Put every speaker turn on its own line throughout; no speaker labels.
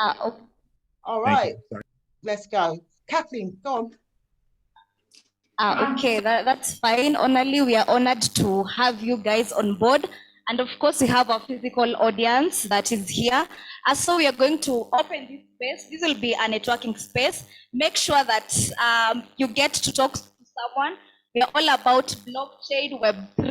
Okay.
All right, let's go. Kathleen, go on.
Okay, that's fine. Honestly, we are honored to have you guys on board. And of course, we have a physical audience that is here. So we are going to open this space. This will be a networking space. Make sure that you get to talk to someone. We are all about blockchain, Web3.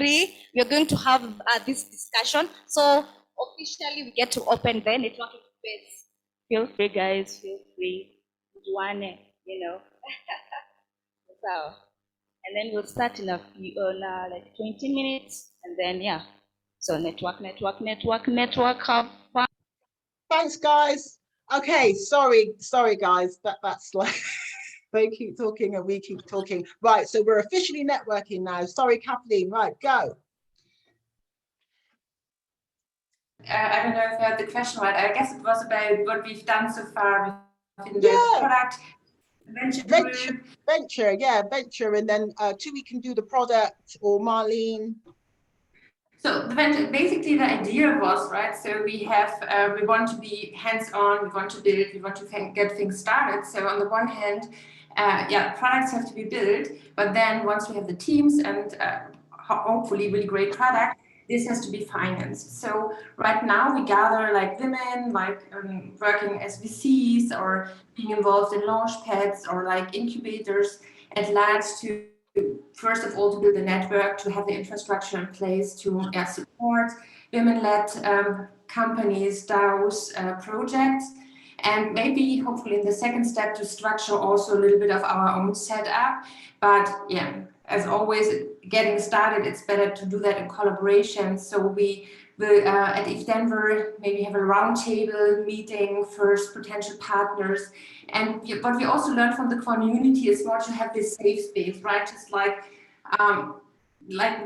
We are going to have this discussion. So officially, we get to open the networking space. Feel free, guys. Feel free. You know. So. And then we'll start in like 20 minutes, and then yeah. So network. Have fun.
Thanks, guys. Okay, sorry, guys. That's like they keep talking and we keep talking. Right, so we're officially networking now. Sorry, Kathleen. Right, go.
I don't know if I had the question right. I guess it was about what we've done so far within the product. Venture,
and then Tui can do the product, or Marlene.
So the venture, basically the idea was, right, so we want to be hands-on, we want to build, we want to get things started. So on the one hand, products have to be built, but then once we have the teams and hopefully really great product, this has to be financed. So right now we gather like women, like working as VCs or being involved in launch pads or like incubators at large to, first of all, to build a network, to have the infrastructure in place to support women-led companies, DAOs, projects, and maybe hopefully in the second step to structure also a little bit of our own setup. But yeah, as always, getting started, it's better to do that in collaboration. So we will at H.E.R Denver maybe have a roundtable meeting, first potential partners. And what we also learned from the community is more to have this safe space, right? Just like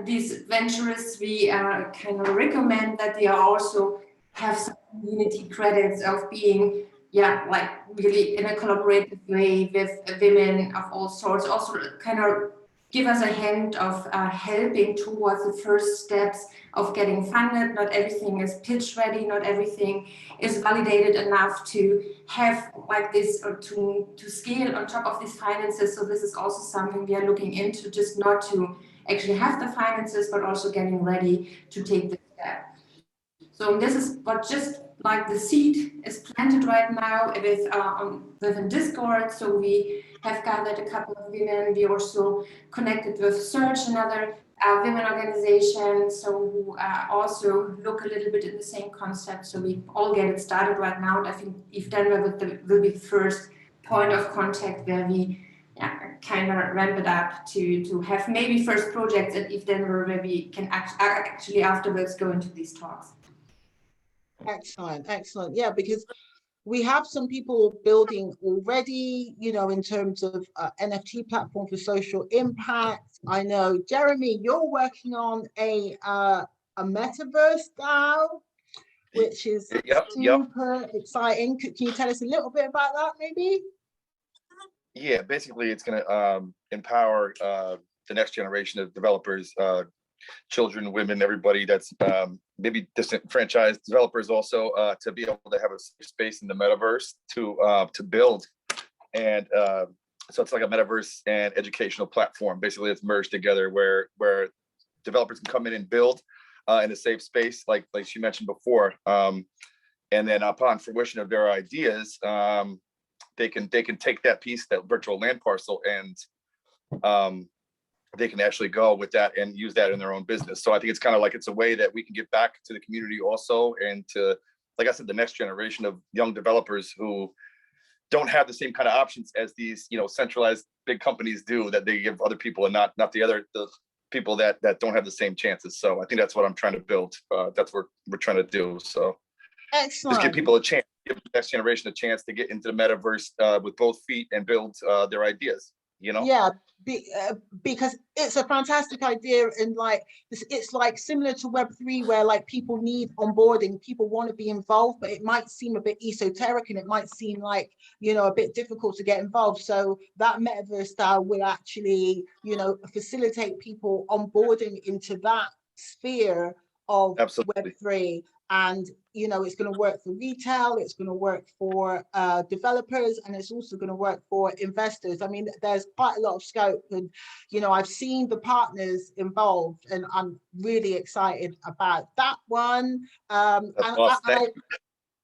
these venturists, we kind of recommend that they also have some community credits of being, like really in a collaborative way with women of all sorts. Also kind of give us a hand of helping towards the first steps of getting funded. Not everything is pitch ready, not everything is validated enough to have like this or to scale on top of these finances. So this is also something we are looking into, just not to actually have the finances, but also getting ready to take the step. So this is what just like the seed is planted right now within Discord. So we have gathered a couple of women. We also connected with Search, another women organization, so who also look a little bit in the same concept. So we all get it started right now. And I think H.E.R Denver will be the first point of contact where we kind of ramp it up to have maybe first projects at H.E.R Denver where we can actually afterwards go into these talks.
Excellent. Yeah, because we have some people building already, in terms of NFT platform for social impact. I know, Jeremy, you're working on a metaverse DAO, which is super exciting. Can you tell us a little bit about that, maybe?
Yeah, basically it's going to empower the next generation of developers, children, women, everybody that's maybe disenfranchised developers also, to be able to have a safe space in the metaverse to build. And so it's like a metaverse and educational platform. Basically, it's merged together where developers can come in and build in a safe space, like she mentioned before. And then upon fruition of their ideas, they can take that piece, that virtual land parcel, and they can actually go with that and use that in their own business. So I think it's kind of like it's a way that we can get back to the community also, and to, like I said, the next generation of young developers who don't have the same kind of options as these, centralized big companies do, that they give other people, and not the people that don't have the same chances. So I think that's what I'm trying to build. That's what we're trying to do. So
excellent.
Just give people a chance, give the next generation a chance to get into the metaverse with both feet and build their ideas.
Yeah, because it's a fantastic idea, and it's like similar to Web3, where like people need onboarding, people want to be involved, but it might seem a bit esoteric and it might seem like a bit difficult to get involved. So that metaverse style will actually facilitate people onboarding into that sphere of Web3. And, you know, it's going to work for retail, it's going to work for developers, and it's also going to work for investors. I mean, there's quite a lot of scope, and, you know, I've seen the partners involved, and I'm really excited about that one.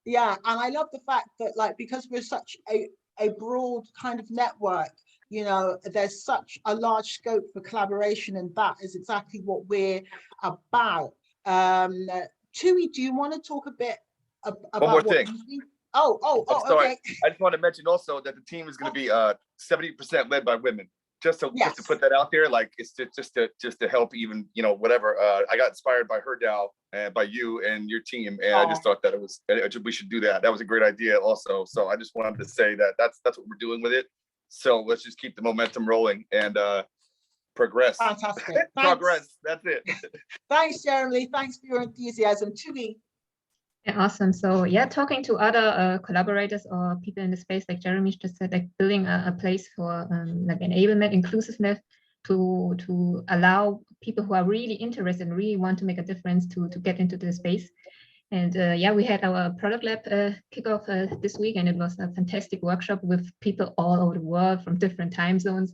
Yeah, and I love the fact that, like, because we're such a broad kind of network, you know, there's such a large scope for collaboration, and that is exactly what we're about. Tui, do you want to talk a bit about
one more
what
thing?
you think? Oh,
Sorry.
okay.
I just want to mention also that the team is going to be 70% led by women. Just to put that out there, like it's just to help, even, you know, whatever. I got inspired by her DAO and by you and your team, and I just thought that we should do that. That was a great idea also. So I just wanted to say that that's what we're doing with it. So let's just keep the momentum rolling and progress.
Fantastic.
Progress. That's it.
Thanks, Jeremy. Thanks for your enthusiasm. Tui.
Yeah, awesome. So yeah, talking to other collaborators or people in the space, like Jeremy just said, like building a place for like enablement, inclusiveness, to allow people who are really interested and really want to make a difference to get into the space. And yeah, we had our product lab kickoff this week, and it was a fantastic workshop with people all over the world from different time zones.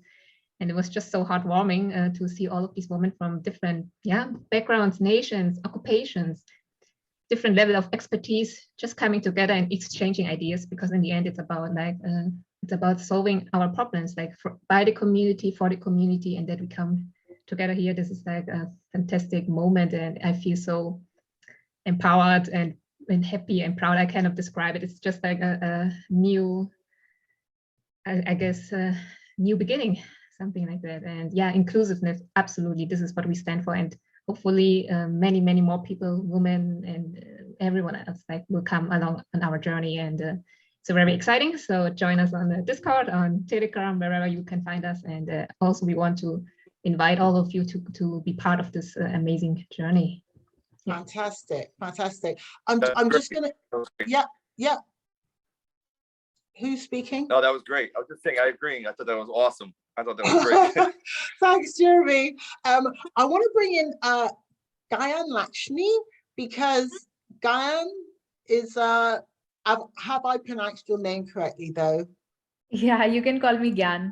And it was just so heartwarming to see all of these women from different backgrounds, nations, occupations, different level of expertise, just coming together and exchanging ideas, because in the end it's about like it's about solving our problems, like by the community, for the community, and that we come together here. This is like a fantastic moment, and I feel so empowered and happy and proud. I cannot describe it. It's just like a new, I guess, new beginning, something like that. And yeah, inclusiveness, absolutely, this is what we stand for. And hopefully many more people, women and everyone else, like, will come along on our journey. And it's very exciting. So join us on the Discord, on Telegram, wherever you can find us. And also we want to invite all of you to be part of this amazing journey.
Yeah. Fantastic. I'm just gonna, yeah. Who's speaking?
No, that was great. I was just saying, I agree. I thought that was awesome. I thought that was great.
Thanks, Jeremy. I want to bring in Gayan Lakshmi, because Gayan is have I pronounced your name correctly though?
Yeah, you can call me Gyan.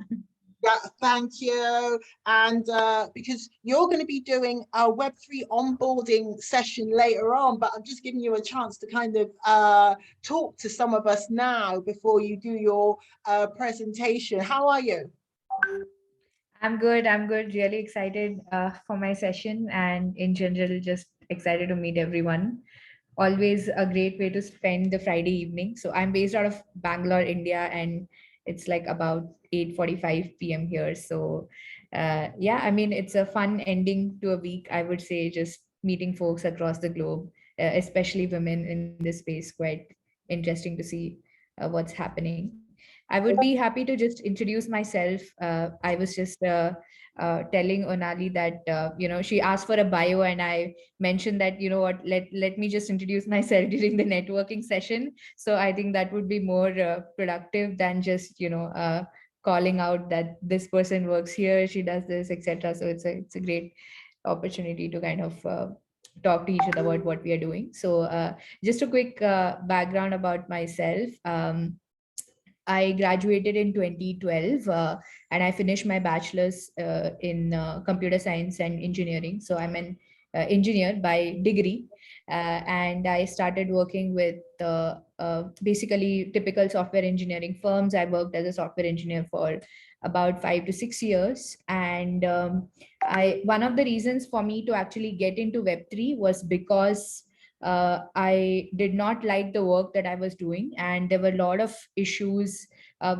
Yeah, thank you. And because you're going to be doing a Web3 onboarding session later on, but I'm just giving you a chance to kind of talk to some of us now before you do your presentation. How are you?
I'm good. Really excited for my session, and in general, just excited to meet everyone. Always a great way to spend the Friday evening. So I'm based out of Bangalore, India, and it's like about 8:45 p.m. here. So yeah, I mean, it's a fun ending to a week, I would say, just meeting folks across the globe, especially women in this space. Quite interesting to see what's happening. I would be happy to just introduce myself. I was just telling Onali that, you know, she asked for a bio, and I mentioned that, you know what, let me just introduce myself during the networking session. So I think that would be more productive than just, you know, calling out that this person works here, she does this, etc. So it's a great opportunity to kind of talk to each other about what we are doing. So just a quick background about myself. I graduated in 2012 and I finished my bachelor's in computer science and engineering. So I'm an engineer by degree, and I started working with basically typical software engineering firms. I worked as a software engineer for about 5 to 6 years. And one of the reasons for me to actually get into Web3 was because I did not like the work that I was doing, and there were a lot of issues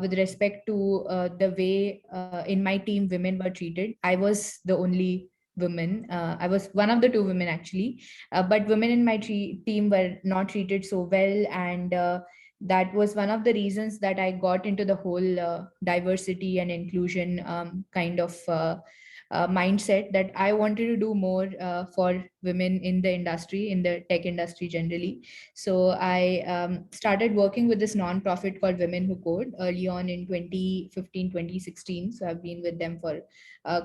with respect to the way in my team women were treated. I was the only woman. I was one of the 2 women actually, but women in my team were not treated so well, and that was one of the reasons that I got into the whole diversity and inclusion kind of mindset, that I wanted to do more for women in the industry, in the tech industry generally. So I started working with this nonprofit called Women Who Code early on in 2015, 2016. So I've been with them for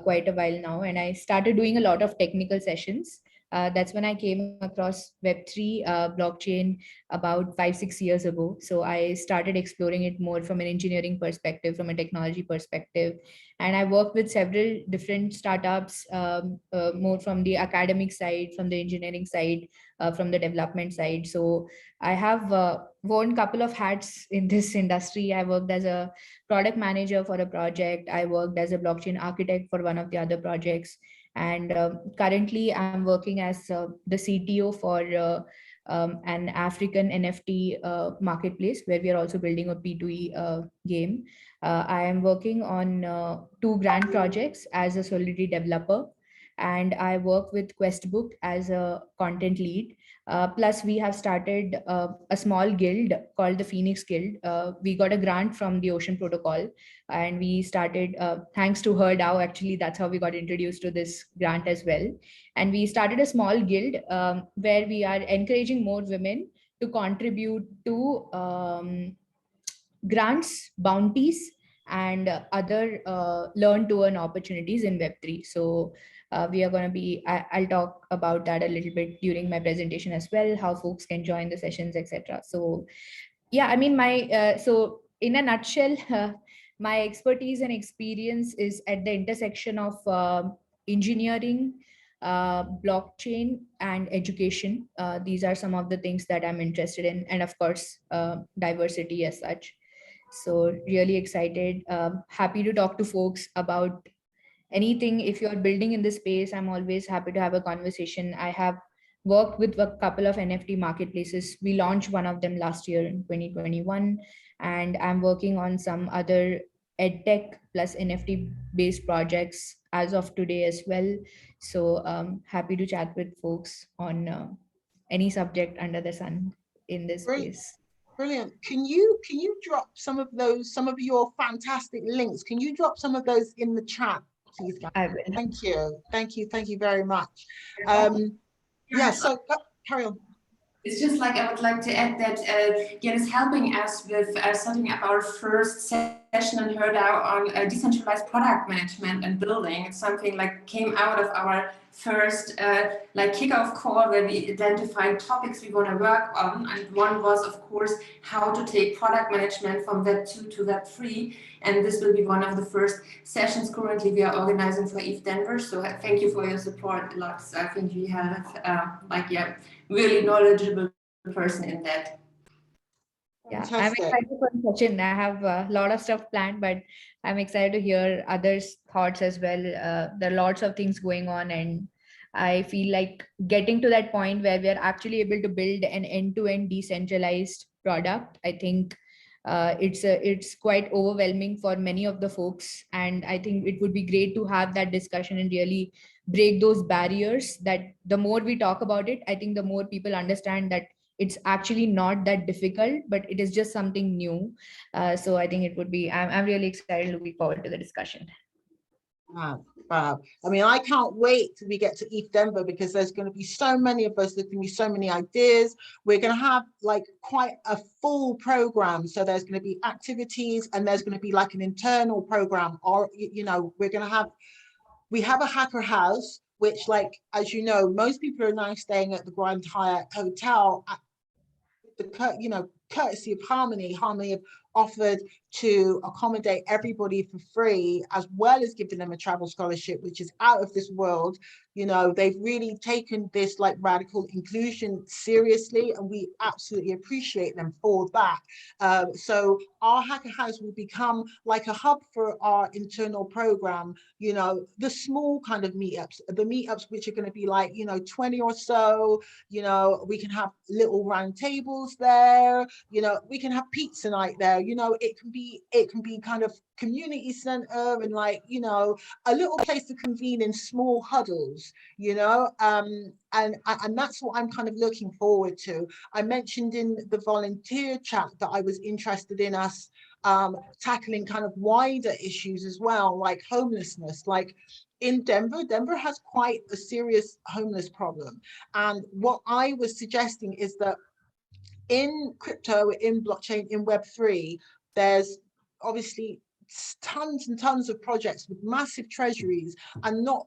quite a while now, and I started doing a lot of technical sessions That's when I came across Web3 blockchain about 5-6 years ago. So I started exploring it more from an engineering perspective, from a technology perspective. And I worked with several different startups, more from the academic side, from the engineering side, from the development side. So I have worn a couple of hats in this industry. I worked as a product manager for a project. I worked as a blockchain architect for one of the other projects. And currently, I'm working as the CTO for an African NFT marketplace, where we are also building a P2E game. I am working on 2 grant projects as a Solidity developer, and I work with Questbook as a content lead. Plus, we have started a small guild called the Phoenix Guild. We got a grant from the Ocean Protocol, and we started, thanks to H.E.R actually, that's how we got introduced to this grant as well. And we started a small guild where we are encouraging more women to contribute to grants, bounties, and other learn to earn opportunities in Web3. So we are going to be, I'll talk about that a little bit during my presentation as well, how folks can join the sessions, etc. So yeah, I mean, so in a nutshell, my expertise and experience is at the intersection of engineering, blockchain, and education. These are some of the things that I'm interested in, and of course, diversity as such. So really excited, happy to talk to folks about anything. If you're building in this space, I'm always happy to have a conversation. I have worked with a couple of NFT marketplaces. We launched one of them last year in 2021, and I'm working on some other edtech plus NFT based projects as of today as well. So happy to chat with folks on any subject under the sun in this space.
Brilliant. Can you drop some of your fantastic links? Can you drop some of those in the chat, please, guys?
I will.
Thank you very much. Yeah, so carry on.
It's just like I would like to add that Jan is helping us with setting up our first session and H.E.R on decentralized product management and building. It's something like came out of our first like kickoff call, where we identified topics we want to work on, and one was of course how to take product management from Web 2 to Web 3, and this will be one of the first sessions currently we are organizing for ETH Denver. So thank you for your support, Lux. I think we have really knowledgeable person in that.
Yeah,
Fantastic.
I'm excited for the session. I have a lot of stuff planned, but I'm excited to hear others' thoughts as well. There are lots of things going on, and I feel like getting to that point where we are actually able to build an end-to-end decentralized product. I think it's quite overwhelming for many of the folks, and I think it would be great to have that discussion and really break those barriers. That the more we talk about it, I think the more people understand that it's actually not that difficult, but it is just something new. So I think it would be, I'm really excited, looking forward to the discussion.
Wow. I mean, I can't wait till we get to ETH Denver, because there's going to be so many of us, there's going to be so many ideas. We're going to have like quite a full program. So there's going to be activities, and there's going to be like an internal program, or, you know, we have a hacker house, which, like, as you know, most people are now staying at the Grand Hyatt Hotel at the, you know, courtesy of Harmony. Harmony have offered to accommodate everybody for free, as well as giving them a travel scholarship, which is out of this world. You know, they've really taken this like radical inclusion seriously, and we absolutely appreciate them for that. So our hacker house will become like a hub for our internal program. You know, the small kind of meetups, the meetups which are going to be like, you know, 20 or so. You know, we can have little round tables there. You know, we can have pizza night there. You know, it can be kind of community center, and like, you know, a little place to convene in small huddles, you know, and that's what I'm kind of looking forward to. I mentioned in the volunteer chat that I was interested in us tackling kind of wider issues as well, like homelessness. Like in Denver has quite a serious homeless problem, and what I was suggesting is that in crypto, in blockchain, in Web3, there's obviously tons and tons of projects with massive treasuries, and not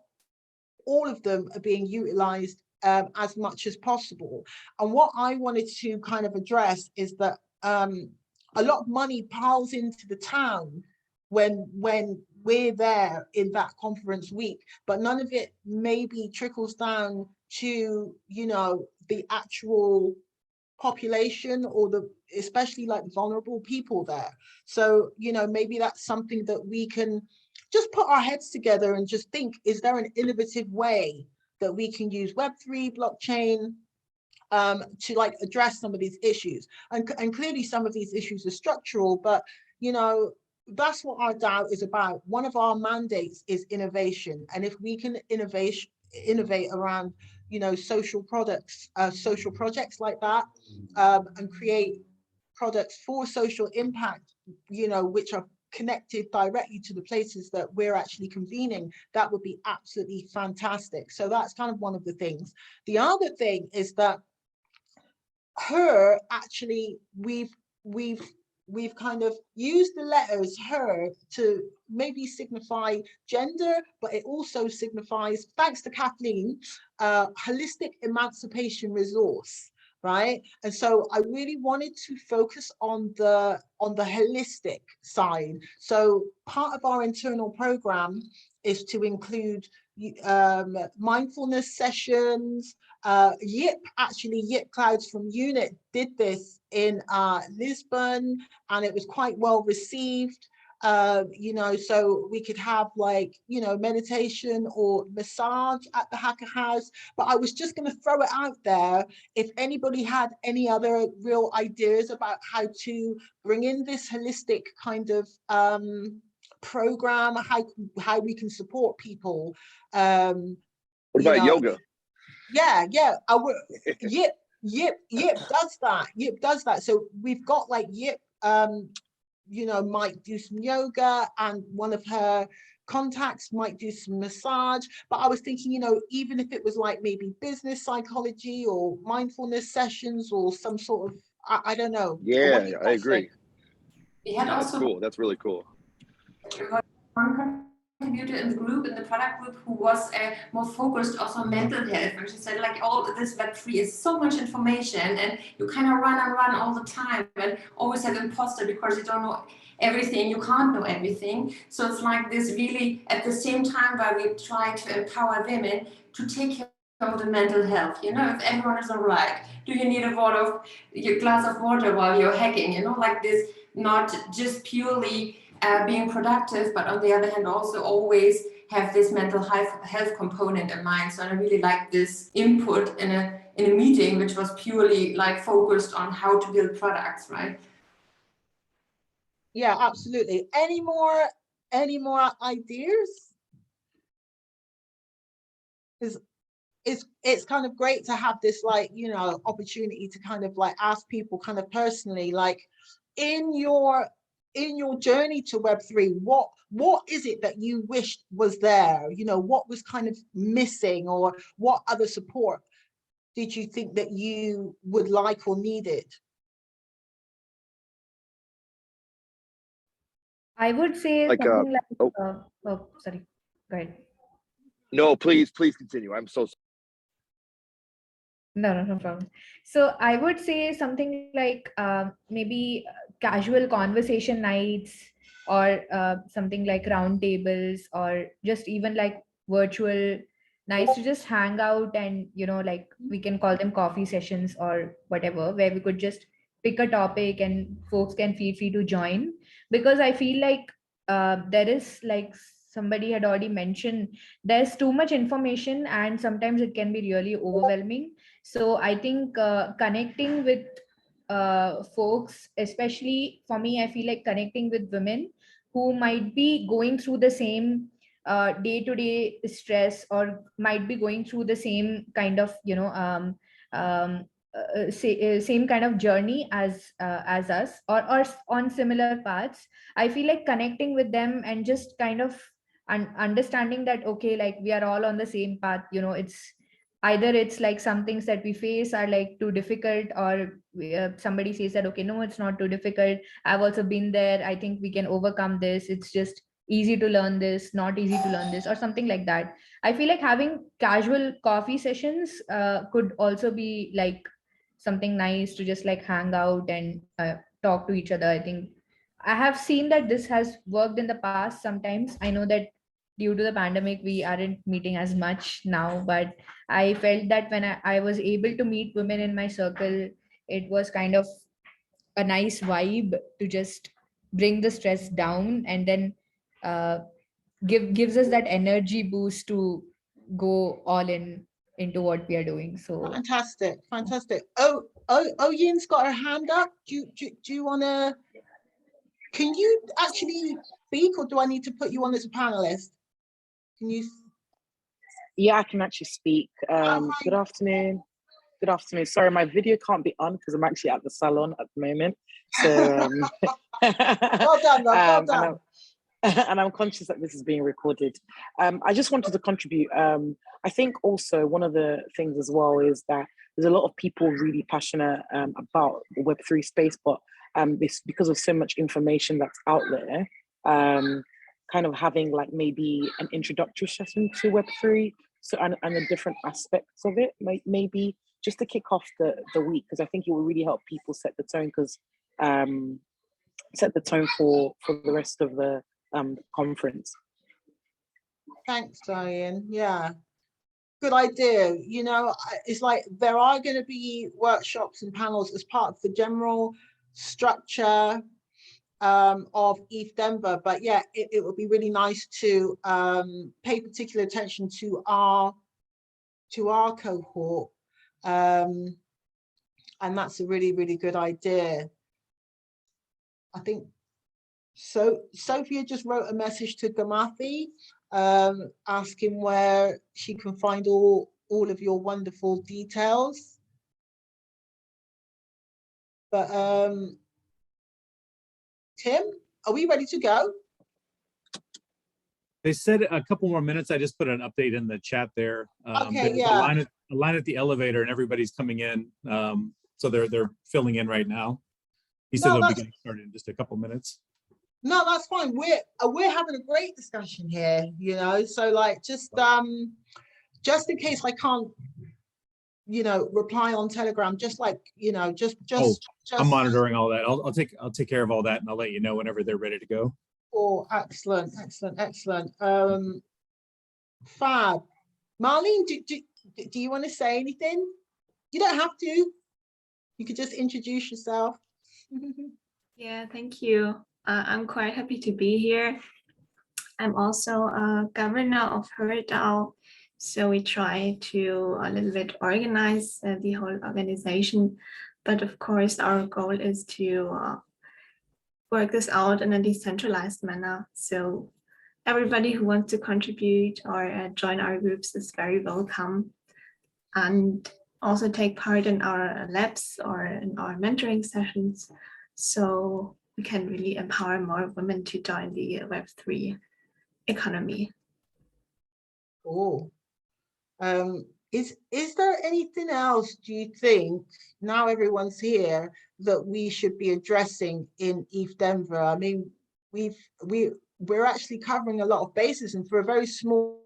all of them are being utilized as much as possible. And what I wanted to kind of address is that a lot of money piles into the town when we're there in that conference week, but none of it maybe trickles down to, you know, the actual population or the especially like vulnerable people there. So, you know, maybe that's something that we can just put our heads together and just think, is there an innovative way that we can use Web3 blockchain to like address some of these issues? And clearly some of these issues are structural, but you know, that's what our DAO is about. One of our mandates is innovation, and if we can innovate around, you know, social products, social projects like that, and create products for social impact, you know, which are connected directly to the places that we're actually convening, that would be absolutely fantastic. So that's kind of one of the things. The other thing is that H.E.R, actually, we've kind of used the letters H.E.R to maybe signify gender, but it also signifies, thanks to Kathleen, holistic emancipation resource, right? And so I really wanted to focus on the holistic side. So part of our internal program is to include mindfulness sessions. Yip Clouds from Unit did this in Lisbon, and it was quite well received. You know, so we could have like, you know, meditation or massage at the Hacker House. But I was just going to throw it out there if anybody had any other real ideas about how to bring in this holistic kind of program, how we can support people.
What about yoga?
Yeah, Yip does that. Yip does that. So we've got like Yip, you know, might do some yoga, and one of her contacts might do some massage. But I was thinking, you know, even if it was like maybe business psychology or mindfulness sessions or some sort of, I don't know.
Yeah, I agree.
We had
That's
also
cool. That's really cool.
One contributor in the group, in the product group, who was more focused also on mental health, and she said like all this Web3 is so much information and you kind of run all the time and always have imposter because you don't know everything, you can't know everything. So it's like this really at the same time where we try to empower women to take care of the mental health, you know, if everyone is all right, do you need your glass of water while you're hacking, you know, like this, not just purely being productive, but on the other hand also always have this mental health component in mind. So I really like this input in a meeting which was purely like focused on how to build products, right?
Yeah, absolutely. Any more ideas? It's kind of great to have this, like, you know, opportunity to kind of like ask people kind of personally, like in your journey to Web3, what is it that you wished was there? You know, what was kind of missing, or what other support did you think that you would like or needed?
I would say
Like,
something like, oh, sorry, go ahead.
No, please continue. I'm so sorry.
No problem. So I would say something like maybe casual conversation nights, or something like round tables, or just even like virtual nights to just hang out, and, you know, like we can call them coffee sessions or whatever, where we could just pick a topic and folks can feel free to join. Because I feel like there is, like somebody had already mentioned, there's too much information and sometimes it can be really overwhelming. So I think connecting with folks, especially for me, I feel like connecting with women who might be going through the same day-to-day stress, or might be going through the same kind of, you know, same kind of journey as us, or on similar paths. I feel like connecting with them and just kind of understanding that, okay, like we are all on the same path, you know, it's either it's like some things that we face are like too difficult, or somebody says that, okay, no, it's not too difficult, I've also been there, I think we can overcome this, it's just easy to learn this, not easy to learn this, or something like that. I feel like having casual coffee sessions could also be like something nice to just like hang out and talk to each other. I think I have seen that this has worked in the past sometimes. I know that due to the pandemic, we aren't meeting as much now, but I felt that when I was able to meet women in my circle, it was kind of a nice vibe to just bring the stress down, and then uh, gives us that energy boost to go all in into what we are doing. So
Fantastic, fantastic. Yin's got her hand up. Do you want to? Can you actually speak, or do I need to put you on as a panelist? Can you?
Yeah, I can actually speak. Good afternoon. Good afternoon. Sorry, my video can't be on because I'm actually at the salon at the moment. So,
Well done, love, well done.
and I'm conscious that this is being recorded. I just wanted to contribute. I think also one of the things as well is that there's a lot of people really passionate about the Web3 space, but this, because of so much information that's out there, kind of having like maybe an introductory session to Web3, so and the different aspects of it, maybe just to kick off the week, because I think it will really help people set the tone, because set the tone for the rest of the conference.
Thanks, Diane. Yeah, good idea. You know, it's like there are going to be workshops and panels as part of the general structure of ETH Denver, but yeah, it would be really nice to pay particular attention to our cohort, and that's a really, really good idea. I think so. Sophia just wrote a message to Gamathi, asking where she can find all of your wonderful details. But Tim, are we ready to go?
They said a couple more minutes. I just put an update in the chat there.
Okay,
there's
yeah.
a line at the elevator, and everybody's coming in. So they're filling in right now. He said they'll be getting started in just a couple minutes.
No, that's fine. We're having a great discussion here, you know. So like just in case I can't, you know, reply on Telegram, just like, you know, just
I'm monitoring all that. I'll take care of all that, and I'll let you know whenever they're ready to go.
Oh, excellent. Fab. Marlene, do you want to say anything? You don't have to. You could just introduce yourself.
Yeah, thank you. I'm quite happy to be here. I'm also a governor of H.E.R, so we try to a little bit organize the whole organization. But of course, our goal is to work this out in a decentralized manner. So everybody who wants to contribute or join our groups is very welcome, and also take part in our labs or in our mentoring sessions, so we can really empower more women to join the Web3 economy.
Oh, is there anything else, do you think, now everyone's here, that we should be addressing in ETH Denver? I mean, we're actually covering a lot of bases, and for a very small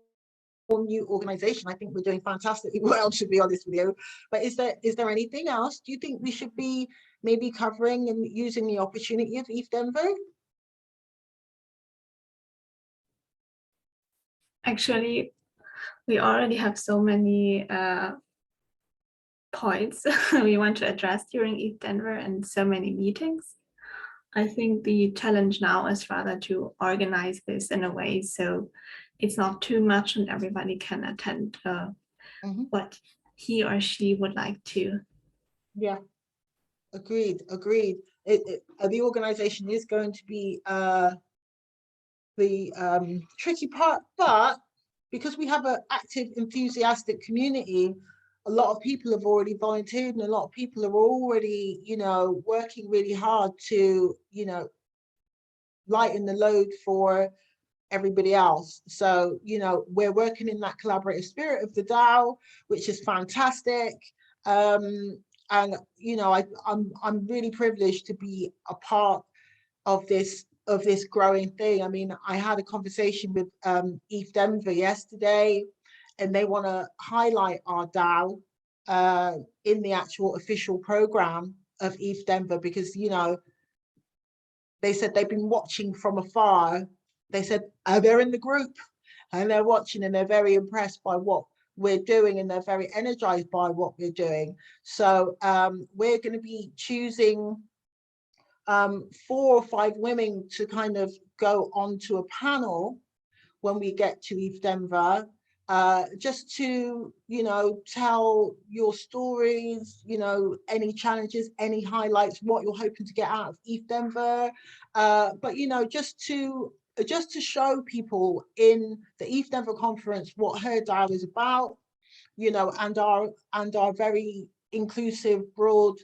new organization, I think we're doing fantastically well, to be honest with you. But is there anything else do you think we should be maybe covering and using the opportunity of ETH Denver?
Actually, we already have so many points we want to address during ETH Denver and so many meetings. I think the challenge now is rather to organize this in a way so it's not too much and everybody can attend what he or she would like to. Yeah.
Agreed. The organization is going to be the tricky part, but because we have an active, enthusiastic community, a lot of people have already volunteered, and a lot of people are already, you know, working really hard to, you know, lighten the load for everybody else. So, you know, we're working in that collaborative spirit of the DAO, which is fantastic. And, you know, I'm really privileged to be a part of this this growing thing. I mean, I had a conversation with ETH Denver yesterday, and they want to highlight our DAO in the actual official program of ETH Denver, because, you know, they said they've been watching from afar. They said they're in the group and they're watching, and they're very impressed by what we're doing, and they're very energized by what we're doing. So we're going to be choosing 4 or 5 women to kind of go onto a panel when we get to ETH Denver, just to, you know, tell your stories, you know, any challenges, any highlights, what you're hoping to get out of ETH Denver, but, you know, just to show people in the ETH Denver conference what H.E.R DAO is about, you know, and our very inclusive, broad,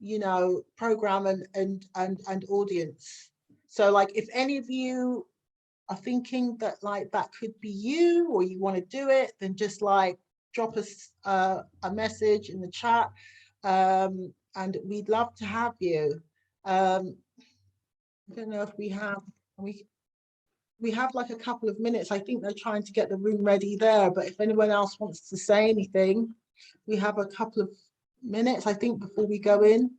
you know, program and audience. So, like, if any of you are thinking that like that could be you, or you want to do it, then just like drop us a message in the chat, and we'd love to have you. I don't know if we have like a couple of minutes. I think they're trying to get the room ready there, but if anyone else wants to say anything, we have a couple of minutes, I think, before we go in.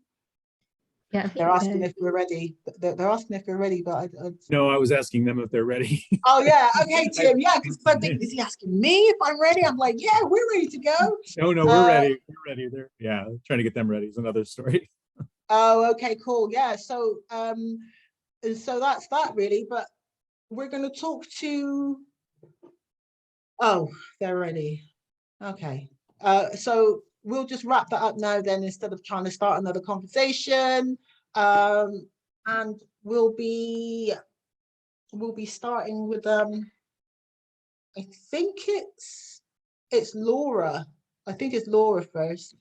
Yeah,
They're asking if we're ready. They're asking if we're ready, but
No, I was asking them if they're ready.
Oh yeah, okay, Tim. Yeah, because I'm thinking, is he asking me if I'm ready? I'm like, yeah, we're ready to go.
No, we're ready. We're ready. Yeah, trying to get them ready is another story.
Oh, okay, cool. Yeah, so so that's that really. But we're going to talk to. Oh, they're ready. Okay. So we'll just wrap that up now then, instead of trying to start another conversation. And we'll be starting with I think it's Laura. I think it's Laura first,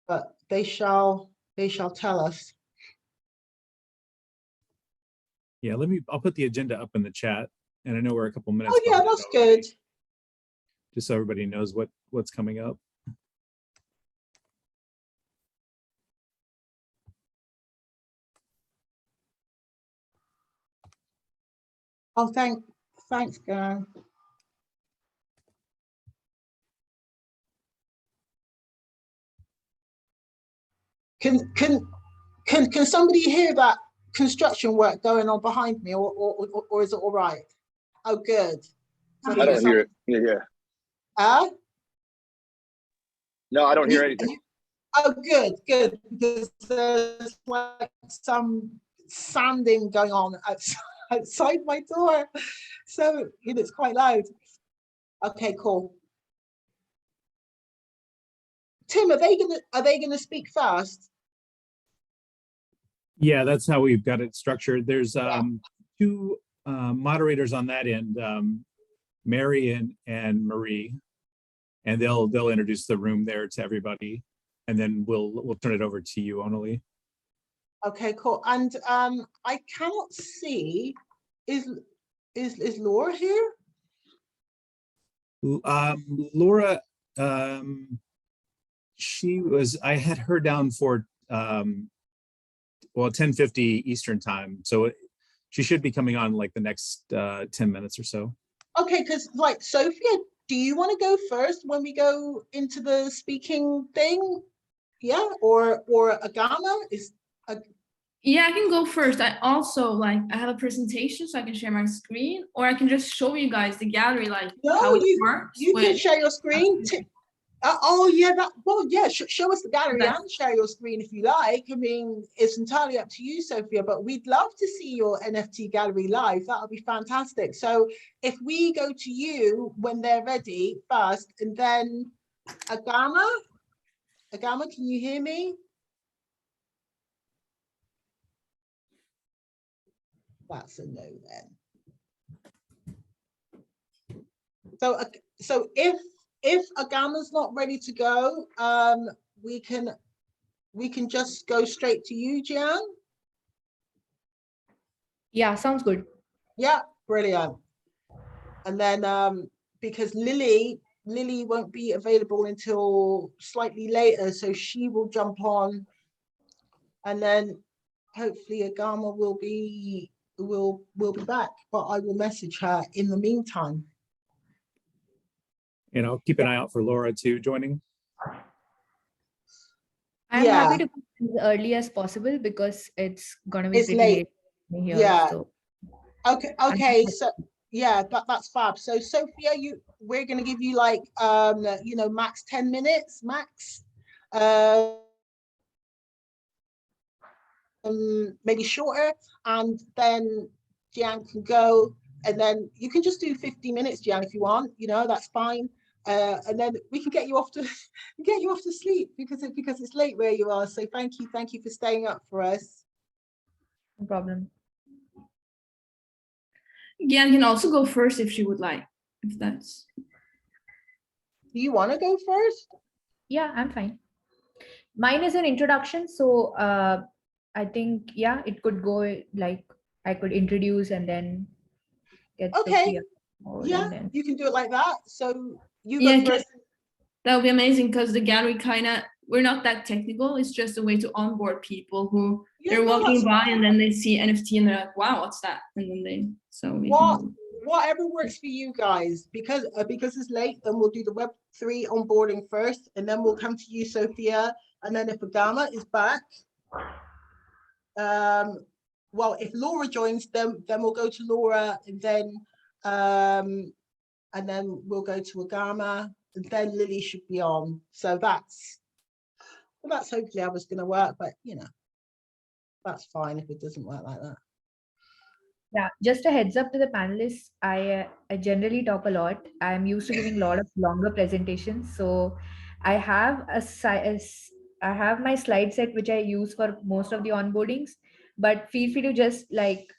but they shall tell us.
Yeah, I'll put the agenda up in the chat, and I know we're a couple minutes.
Oh yeah, that's good.
Just so everybody knows what's coming up.
Oh, thanks, Garen. Can somebody hear that construction work going on behind me, or is it all right? Oh, good.
I don't hear it. Yeah. No, I don't hear anything.
Oh, good, because there's like some sanding going on outside my door, so it's quite loud. Okay, cool. Tim, are they gonna speak first?
Yeah, that's how we've got it structured. There's 2 moderators on that end, Mary and Marie, and they'll introduce the room there to everybody, and then we'll turn it over to you, Onali.
Okay, cool. And I cannot see, is Laura here?
Laura, I had her down for 10:50 Eastern time, so she should be coming on like the next 10 minutes or so. Okay, because like Sophia, do you want to go first when we go into the speaking thing? Yeah, or Agama is.
Yeah, I can go first. I also I have a presentation, so I can share my screen, or I can just show you guys the gallery, how it works.
You can share your screen. Oh yeah, show us the gallery and share your screen if you like. I mean, it's entirely up to you, Sophia, but we'd love to see your NFT gallery live. That would be fantastic. So if we go to you when they're ready first, and then Agama, can you hear me? That's a no then. So if Agama's not ready to go, we can just go straight to you, Jian.
Yeah, sounds good.
Yeah, brilliant. And then because Lily won't be available until slightly later, so she will jump on, and then hopefully Agama will be back, but I will message her in the meantime.
And I'll keep an eye out for Laura too joining.
I'm happy to come as early as possible because it's gonna be pretty
late
here.
Yeah.
So.
Okay. So yeah, that's fab. So Sophia, we're gonna give you like max 10 minutes, max. Maybe shorter, and then Jian can go, and then you can just do 50 minutes, Jian, if you want. That's fine. And then we can get you off to sleep because it's late where you are. So thank you for staying up for us.
No problem.
Gian can also go first if she would like, if that's.
Do you want to go first?
Yeah, I'm fine. Mine is an introduction, so I think it could go like I could introduce and then get
okay.
Yeah,
you can do it like that. So you
go
first.
That would be amazing because the gallery we're not that technical. It's just a way to onboard people who they're walking by and then they see NFT and they're like, wow, what's that? And then
whatever works for you guys, because it's late, then we'll do the Web3 onboarding first, and then we'll come to you, Sophia, and then if Agama is back, well, if Laura joins, then we'll go to Laura, and then we'll go to Agama, and then Lily should be on. So that's hopefully how it's going to work, but that's fine if it doesn't work like that.
Yeah, just a heads up to the panelists. I generally talk a lot. I'm used to giving a lot of longer presentations. So I have I have my slide set, which I use for most of the onboardings, but feel free to just like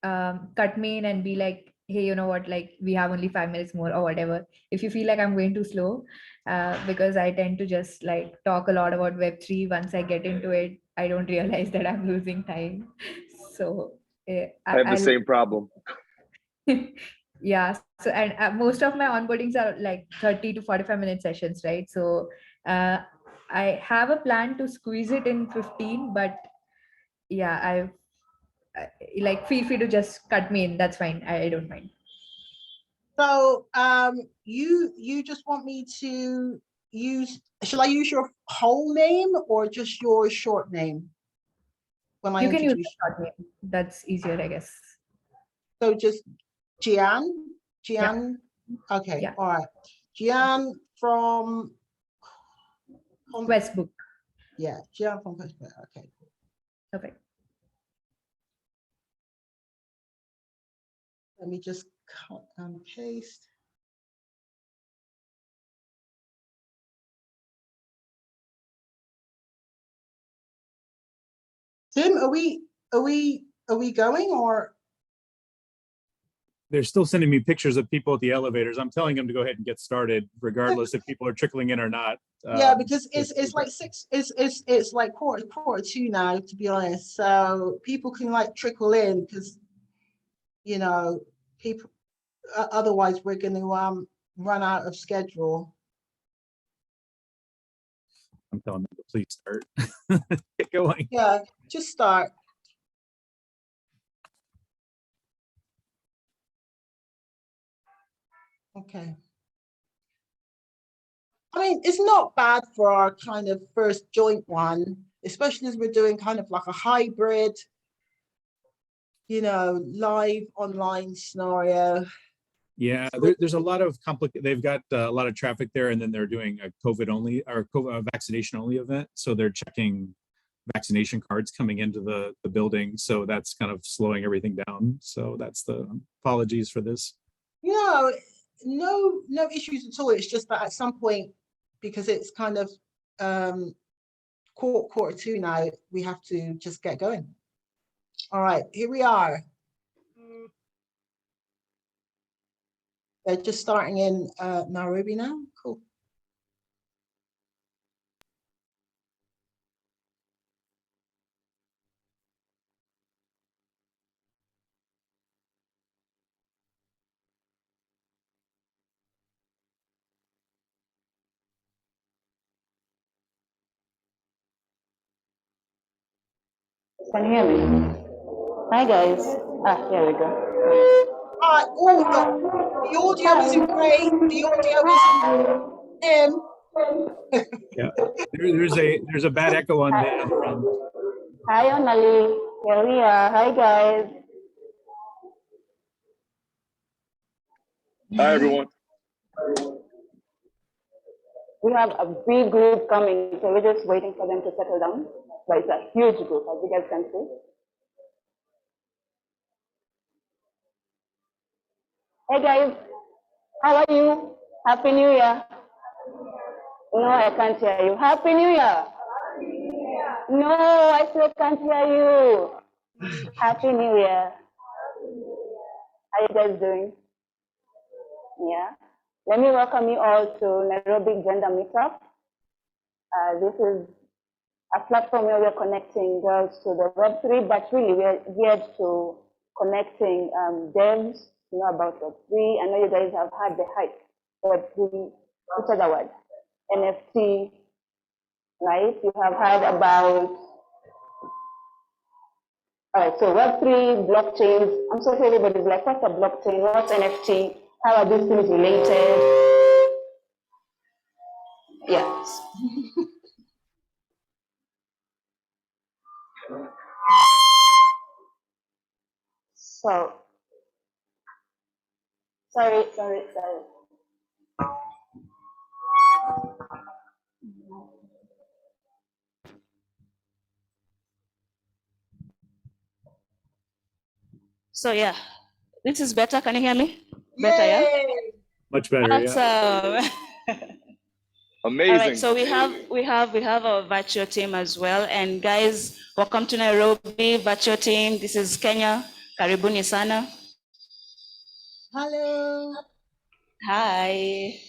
cut me in and be like, hey, you know what, like we have only 5 minutes more or whatever. If you feel like I'm going too slow, because I tend to just like talk a lot about Web3. Once I get into it, I don't realize that I'm losing time. So
I have the same problem.
Yeah. So, and most of my onboardings are like 30 to 45-minute sessions, right? So I have a plan to squeeze it in 15, but yeah, like feel free to just cut me in. That's fine. I don't mind.
So you just want me to shall I use your whole name or just your short name? When I
you can use
introduce
the short name. That's easier, I guess.
So just Jian.
Yeah.
Okay.
Yeah.
All right. Jian from
Westbook.
Yeah, Jian from Westbook. Okay.
Perfect.
Let me just cut and paste. Tim, are we going, or?
They're still sending me pictures of people at the elevators. I'm telling them to go ahead and get started, regardless if people are trickling in or not.
Yeah, because it's like it's like quarter two now, to be honest. So people can like trickle in because people. Otherwise, we're going to run out of schedule.
I'm telling them to please start. Get going.
Yeah, just start. Okay. I mean, it's not bad for our kind of first joint one, especially as we're doing kind of like a hybrid, live online scenario.
Yeah, there's a lot of they've got a lot of traffic there, and then they're doing a COVID only or vaccination only event. So they're checking vaccination cards coming into the building. So that's kind of slowing everything down. So that's the apologies for this.
No issues at all. It's just that at some point, because it's kind of quarter two now, we have to just get going. All right, here we are. They're just starting in Nairobi now. Cool.
Can you hear me? Hi guys. Here we go.
Oh, the audio isn't great. The audio isn't
Yeah, there's a bad echo on the other end.
Hi Onali. Here we are. Hi guys.
Hi, everyone.
We have a big group coming, so we're just waiting for them to settle down. But it's a huge group, as you guys can see. Hey guys, how are you? Happy New Year. No, I can't hear you. Happy New Year. No, I still can't hear you. Happy New Year. How you guys doing? Yeah. Let me welcome you all to Nairobi Gender Meetup. This is a platform where we're connecting girls to the Web3, but really we're geared to connecting devs, about Web3. I know you guys have had the hype, Web3, what's the word? NFT, right? You have heard about, all right, so Web3, blockchains. I'm sorry, everybody's like, what's a blockchain? What's NFT? How are these things related? Yes. So, sorry.
So yeah, this is better. Can you hear me? Better, yeah?
Much better,
yeah.
Amazing.
All right, so we have our virtual team as well. And guys, welcome to Nairobi virtual team. This is Kenya. Karibuni sana.
Hello.
Hi.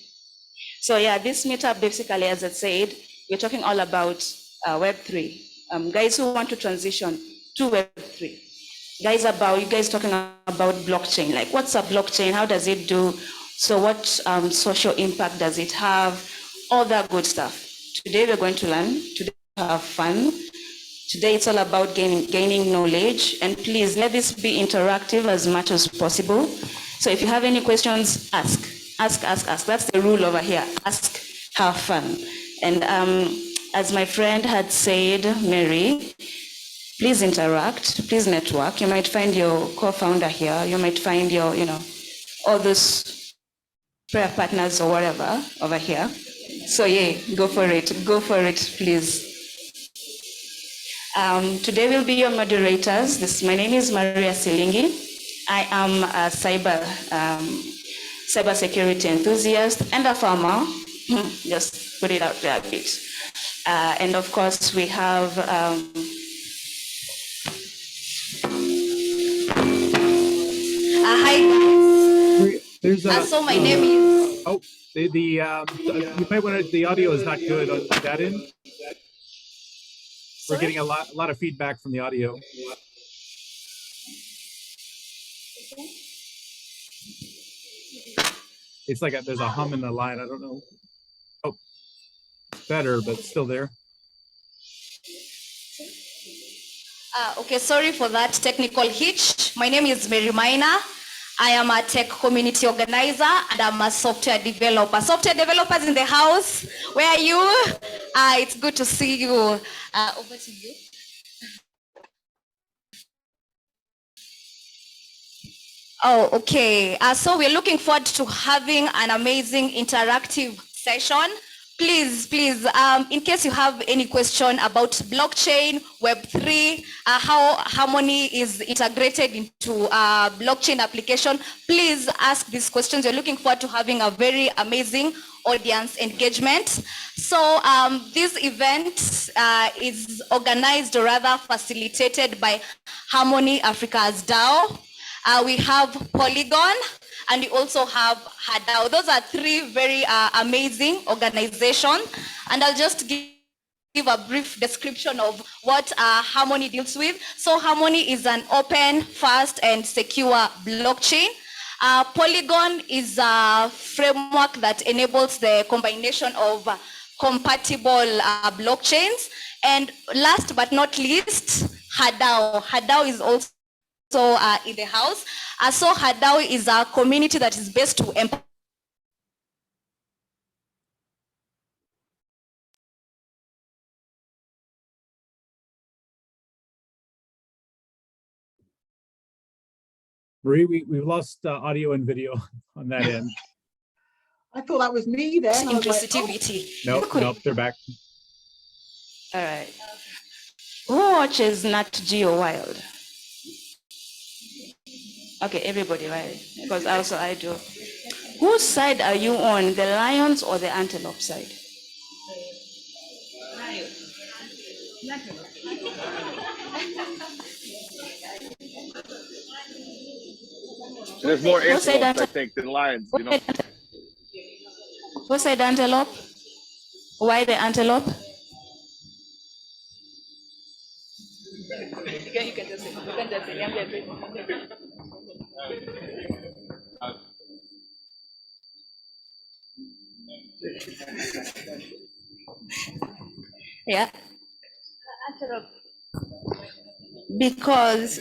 So yeah, this meetup basically, as I said, we're talking all about Web3. Guys who want to transition to Web3. You guys talking about blockchain, like what's a blockchain? How does it do? So what social impact does it have? All that good stuff. Today we're going to learn, today we have fun. Today it's all about gaining knowledge, and please let this be interactive as much as possible. So if you have any questions, ask. That's the rule over here. Ask, have fun. And as my friend had said, Mary, please interact, please network. You might find your co-founder here. You might find your, all those prayer partners or whatever over here. So yeah, go for it, please. Today will be your moderators. My name is Maria Silingi. I am a cyber security enthusiast and a farmer. Just put it out there a bit. And of course, we have hi guys.
There's
so my name is.
Oh, you might want to. The audio is not good on that end. We're getting a lot of feedback from the audio. It's like there's a hum in the line. I don't know. Oh, better, but still there.
Okay, sorry for that technical hitch. My name is Mary Maina. I am a tech community organizer and I'm a software developer. Software developers in the house, where are you? It's good to see you. Over to you. Oh, okay. So we're looking forward to having an amazing interactive session. Please, in case you have any question about blockchain, Web3, how Harmony is integrated into blockchain application, please ask these questions. We're looking forward to having a very amazing audience engagement. So this event is organized or rather facilitated by Harmony Africa's DAO. We have Polygon, and we also have H.E.R. Those are three very amazing organizations. And I'll just give a brief description of what Harmony deals with. So Harmony is an open, fast, and secure blockchain. Polygon is a framework that enables the combination of compatible blockchains. And last but not least, H.E.R. H.E.R. is also in the house. So H.E.R. is a community that is based to empower.
Marie, we've lost audio and video on that end.
I thought that was me then.
Inclusivity.
Nope, they're back.
All right. Who watches Nat Geo Wild? Okay, everybody, right? Because also I do. Whose side are you on, the lions or the antelope side?
There's more antelopes, I think, than lions, you know.
Who said antelope? Why the antelope? You can just say. Yeah. Antelope. Because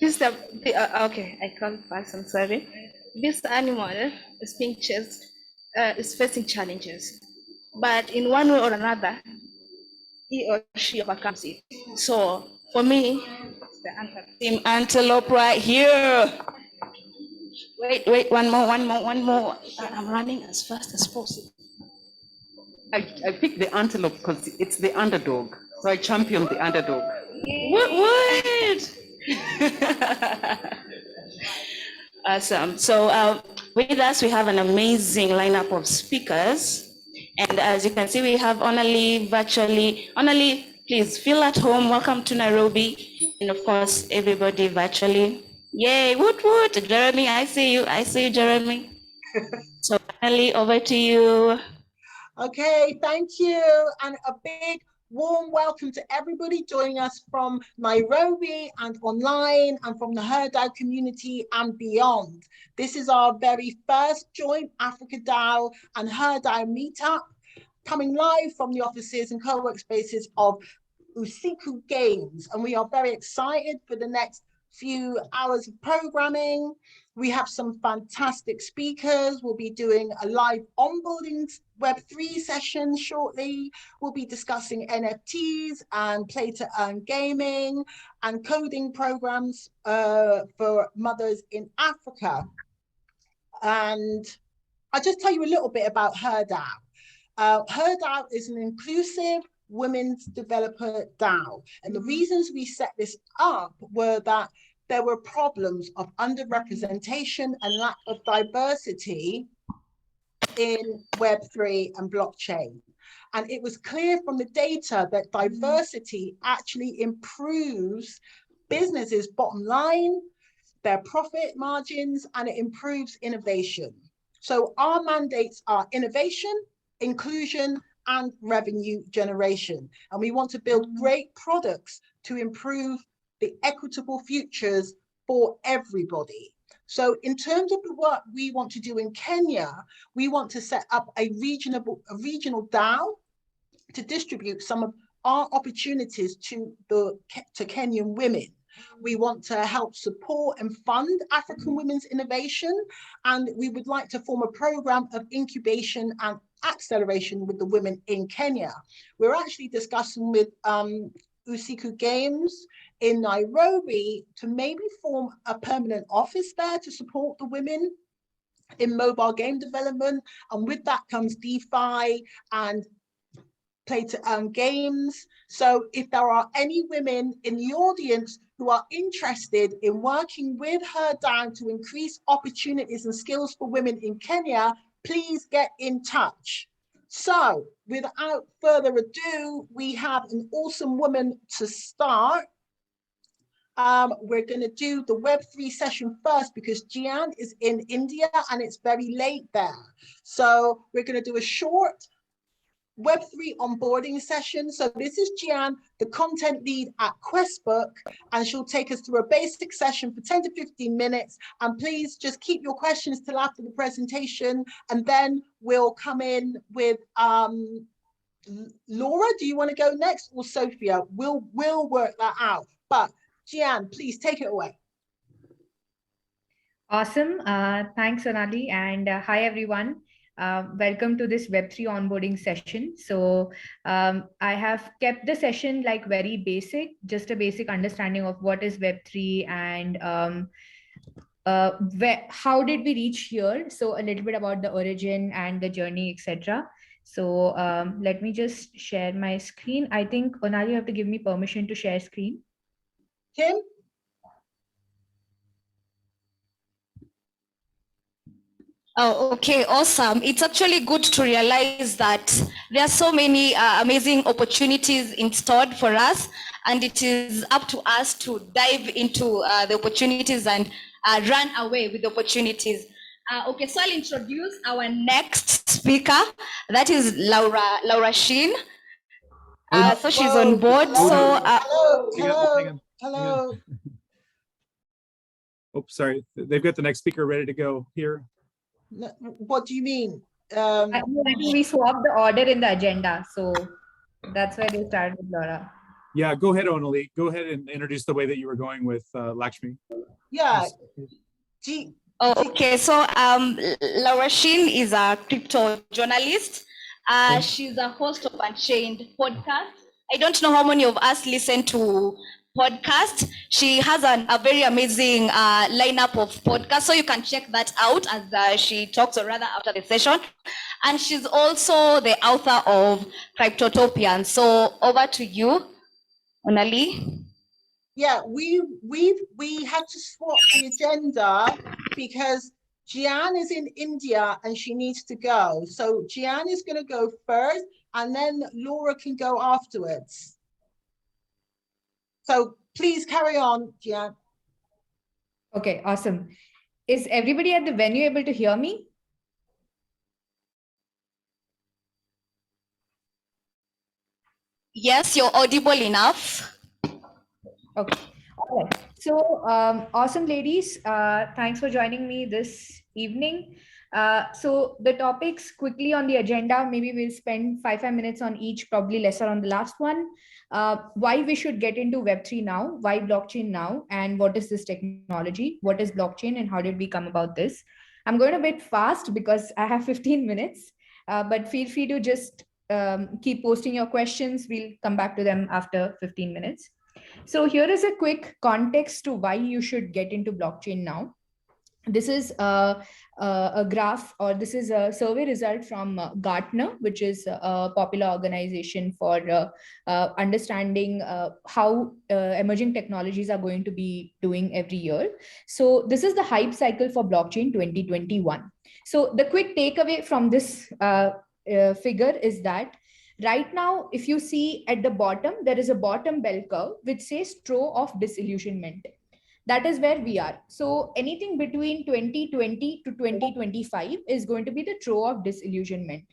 this okay, I can't pass. I'm sorry. This animal is being chased, is facing challenges, but in one way or another, he or she overcomes it. So for me, it's the antelope. Team antelope right here. Wait, one more. I'm running as fast as possible.
I picked the antelope because it's the underdog. So I champion the underdog.
What? Awesome. So with us, we have an amazing lineup of speakers. And as you can see, we have Onali virtually. Onali, please feel at home. Welcome to Nairobi. And of course, everybody virtually. Yay, woot woot. Jeremy, I see you, Jeremy. So Onali, over to you.
Okay, thank you. And a big warm welcome to everybody joining us from Nairobi and online and from the H.E.R community and beyond. This is our very first joint Africa DAO and H.E.R meetup, coming live from the offices and co-work spaces of Usiku Games. And we are very excited for the next few hours of programming. We have some fantastic speakers. We'll be doing a live onboarding Web3 session shortly. We'll be discussing NFTs and play-to-earn gaming and coding programs for mothers in Africa. And I'll just tell you a little bit about H.E.R DAO. H.E.R DAO is an inclusive women's developer DAO. And the reasons we set this up were that there were problems of underrepresentation and lack of diversity in Web3 and blockchain. And it was clear from the data that diversity actually improves businesses' bottom line, their profit margins, and it improves innovation. So our mandates are innovation, inclusion, and revenue generation. And we want to build great products to improve the equitable futures for everybody. So in terms of the work we want to do in Kenya, we want to set up a regional DAO to distribute some of our opportunities to Kenyan women. We want to help support and fund African women's innovation, and we would like to form a program of incubation and acceleration with the women in Kenya. We're actually discussing with Usiku Games in Nairobi to maybe form a permanent office there to support the women in mobile game development. And with that comes DeFi and play-to-earn games. So if there are any women in the audience who are interested in working with H.E.R DAO to increase opportunities and skills for women in Kenya, please get in touch. So without further ado, we have an awesome woman to start. We're going to do the Web3 session first because Jian is in India and it's very late there. So we're going to do a short Web3 onboarding session. So this is Jian, the content lead at Questbook, and she'll take us through a basic session for 10 to 15 minutes. And please just keep your questions till after the presentation, and then we'll come in with Laura, do you want to go next, or Sophia? We'll work that out. But Jian, please take it away.
Awesome. Thanks, Sonali. And hi, everyone. Welcome to this Web3 onboarding session. So I have kept the session like very basic, just a basic understanding of what is Web3 and how did we reach here. So a little bit about the origin and the journey, etc. So let me just share my screen. I think, Onali, you have to give me permission to share screen.
Kim?
Oh, okay, awesome. It's actually good to realize that there are so many amazing opportunities installed for us, and it is up to us to dive into the opportunities and run away with the opportunities. Okay, so I'll introduce our next speaker. That is Laura Sheen. So she's on board.
Hello.
Oh, sorry. They've got the next speaker ready to go here.
No, what do you mean?
I think we swapped the order in the agenda, so that's why they started with Laura.
Yeah, go ahead, Onali. Go ahead and introduce the way that you were going with Lakshmi.
Yeah.
Okay, so Laura Sheen is a crypto journalist. She's a host of Unchained podcast. I don't know how many of us listen to podcast. She has a very amazing lineup of podcasts, so you can check that out as she talks, or rather after the session. And she's also the author of Cryptotopian. So over to you, Onali.
Yeah, we had to swap the agenda because Jian is in India and she needs to go. So Jian is going to go first, and then Laura can go afterwards. So please carry on, Jian.
Okay, awesome. Is everybody at the venue able to hear me?
Yes, you're audible enough.
Okay. All right. So awesome, ladies. Thanks for joining me this evening. So the topics quickly on the agenda, maybe we'll spend 5 minutes on each, probably lesser on the last one. Why we should get into Web3 now, why blockchain now, and what is this technology? What is blockchain and how did we come about this? I'm going a bit fast because I have 15 minutes, but feel free to just keep posting your questions. We'll come back to them after 15 minutes. So here is a quick context to why you should get into blockchain now. This is a graph, or this is a survey result from Gartner, which is a popular organization for understanding how emerging technologies are going to be doing every year. So this is the hype cycle for blockchain 2021. So the quick takeaway from this figure is that right now, if you see at the bottom, there is a bottom bell curve which says trough of disillusionment. That is where we are. So anything between 2020 to 2025 is going to be the trough of disillusionment.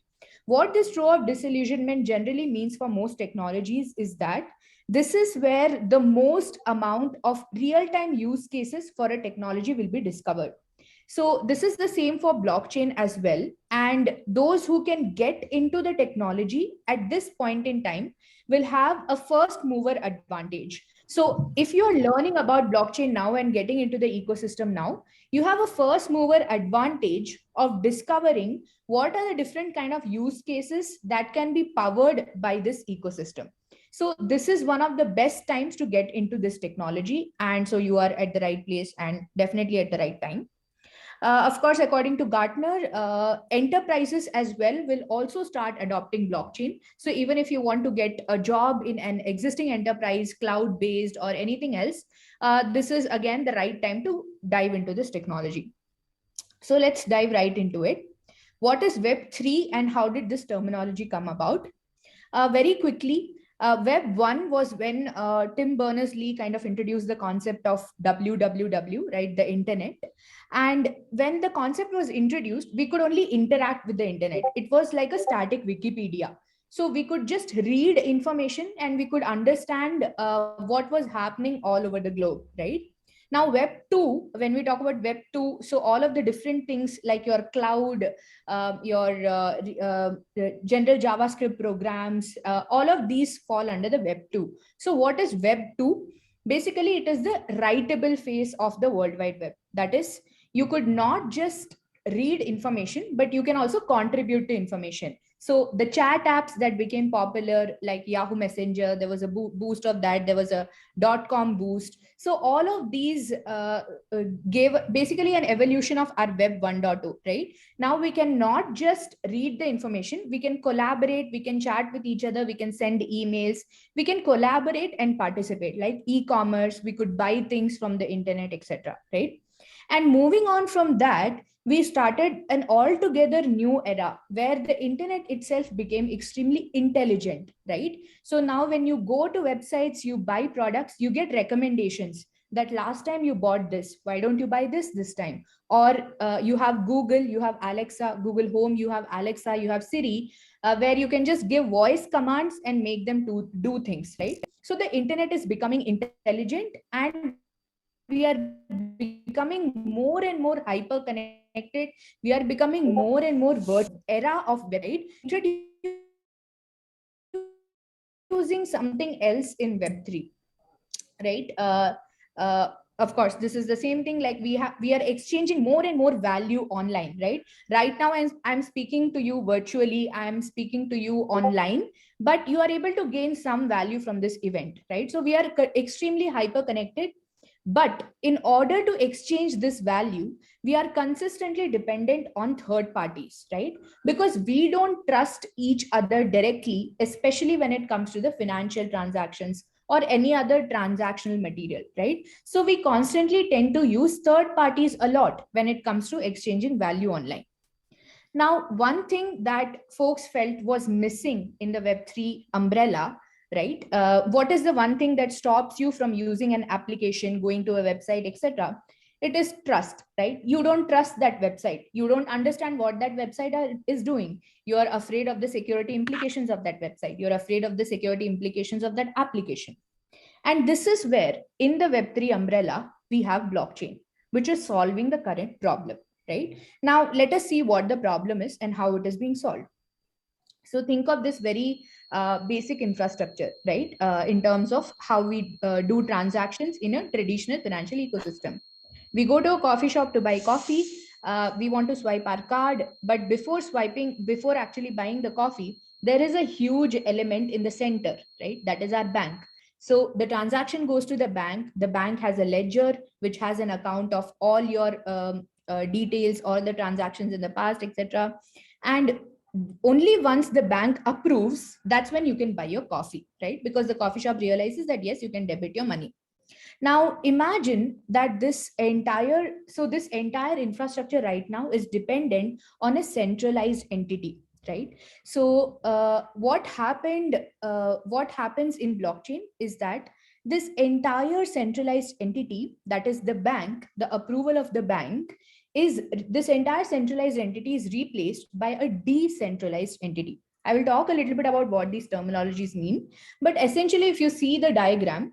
What this trough of disillusionment generally means for most technologies is that this is where the most amount of real-time use cases for a technology will be discovered. So this is the same for blockchain as well. And those who can get into the technology at this point in time will have a first mover advantage. So if you're learning about blockchain now and getting into the ecosystem now, you have a first mover advantage of discovering what are the different kind of use cases that can be powered by this ecosystem. So this is one of the best times to get into this technology. And so you are at the right place and definitely at the right time. Of course, according to Gartner, enterprises as well will also start adopting blockchain. So even if you want to get a job in an existing enterprise, cloud-based or anything else, this is again the right time to dive into this technology. So let's dive right into it. What is Web3 and how did this terminology come about? Very quickly, Web 1 was when Tim Berners-Lee kind of introduced the concept of WWW, right, the internet. And when the concept was introduced, we could only interact with the internet. It was like a static Wikipedia. So we could just read information and we could understand what was happening all over the globe, right? Now, Web 2, when we talk about Web 2, so all of the different things like your cloud, general JavaScript programs, all of these fall under the Web 2. So what is Web 2? Basically, it is the writable phase of the World Wide Web. That is, you could not just read information, but you can also contribute to information. So the chat apps that became popular, like Yahoo Messenger, there was a boost of that. There was a .com boost. So all of these gave basically an evolution of our Web 1.2, right? Now we can not just read the information, we can collaborate, we can chat with each other, we can send emails, we can collaborate and participate, like e-commerce, we could buy things from the internet, etc., right? And moving on from that, we started an altogether new era where the internet itself became extremely intelligent, right? So now when you go to websites, you buy products, you get recommendations that last time you bought this, why don't you buy this time? Or you have Google, you have Alexa, Google Home, you have Alexa, you have Siri, where you can just give voice commands and make them to do things, right? So the internet is becoming intelligent, and we are becoming more and more hyper connected. We are becoming more and more virtual era of web, right? Introducing something else in Web 3, right? Of course, this is the same thing, like we are exchanging more and more value online, right? Right now, I'm speaking to you virtually, I'm speaking to you online, but you are able to gain some value from this event, right? So we are extremely hyper connected. But in order to exchange this value, we are consistently dependent on third parties, right? Because we don't trust each other directly, especially when it comes to the financial transactions or any other transactional material, right? So we constantly tend to use third parties a lot when it comes to exchanging value online. Now, one thing that folks felt was missing in the Web3 umbrella, right? What is the one thing that stops you from using an application, going to a website, etc.? It is trust, right? You don't trust that website. You don't understand what that website is doing. You are afraid of the security implications of that website. You're afraid of the security implications of that application. And this is where, in the Web3 umbrella, we have blockchain, which is solving the current problem, right? Now, let us see what the problem is and how it is being solved. So think of this very basic infrastructure, right? In terms of how we do transactions in a traditional financial ecosystem. We go to a coffee shop to buy coffee. We want to swipe our card, but before actually buying the coffee, there is a huge element in the center, right? That is our bank. So the transaction goes to the bank. The bank has a ledger, which has an account of all your details, all the transactions in the past, etc. And only once the bank approves, that's when you can buy your coffee, right? Because the coffee shop realizes that, yes, you can debit your money. Now, imagine that this entire infrastructure right now is dependent on a centralized entity, right? So what happens in blockchain is that this entire centralized entity, that is the bank, the approval of the bank, this entire centralized entity is replaced by a decentralized entity. I will talk a little bit about what these terminologies mean, but essentially, if you see the diagram,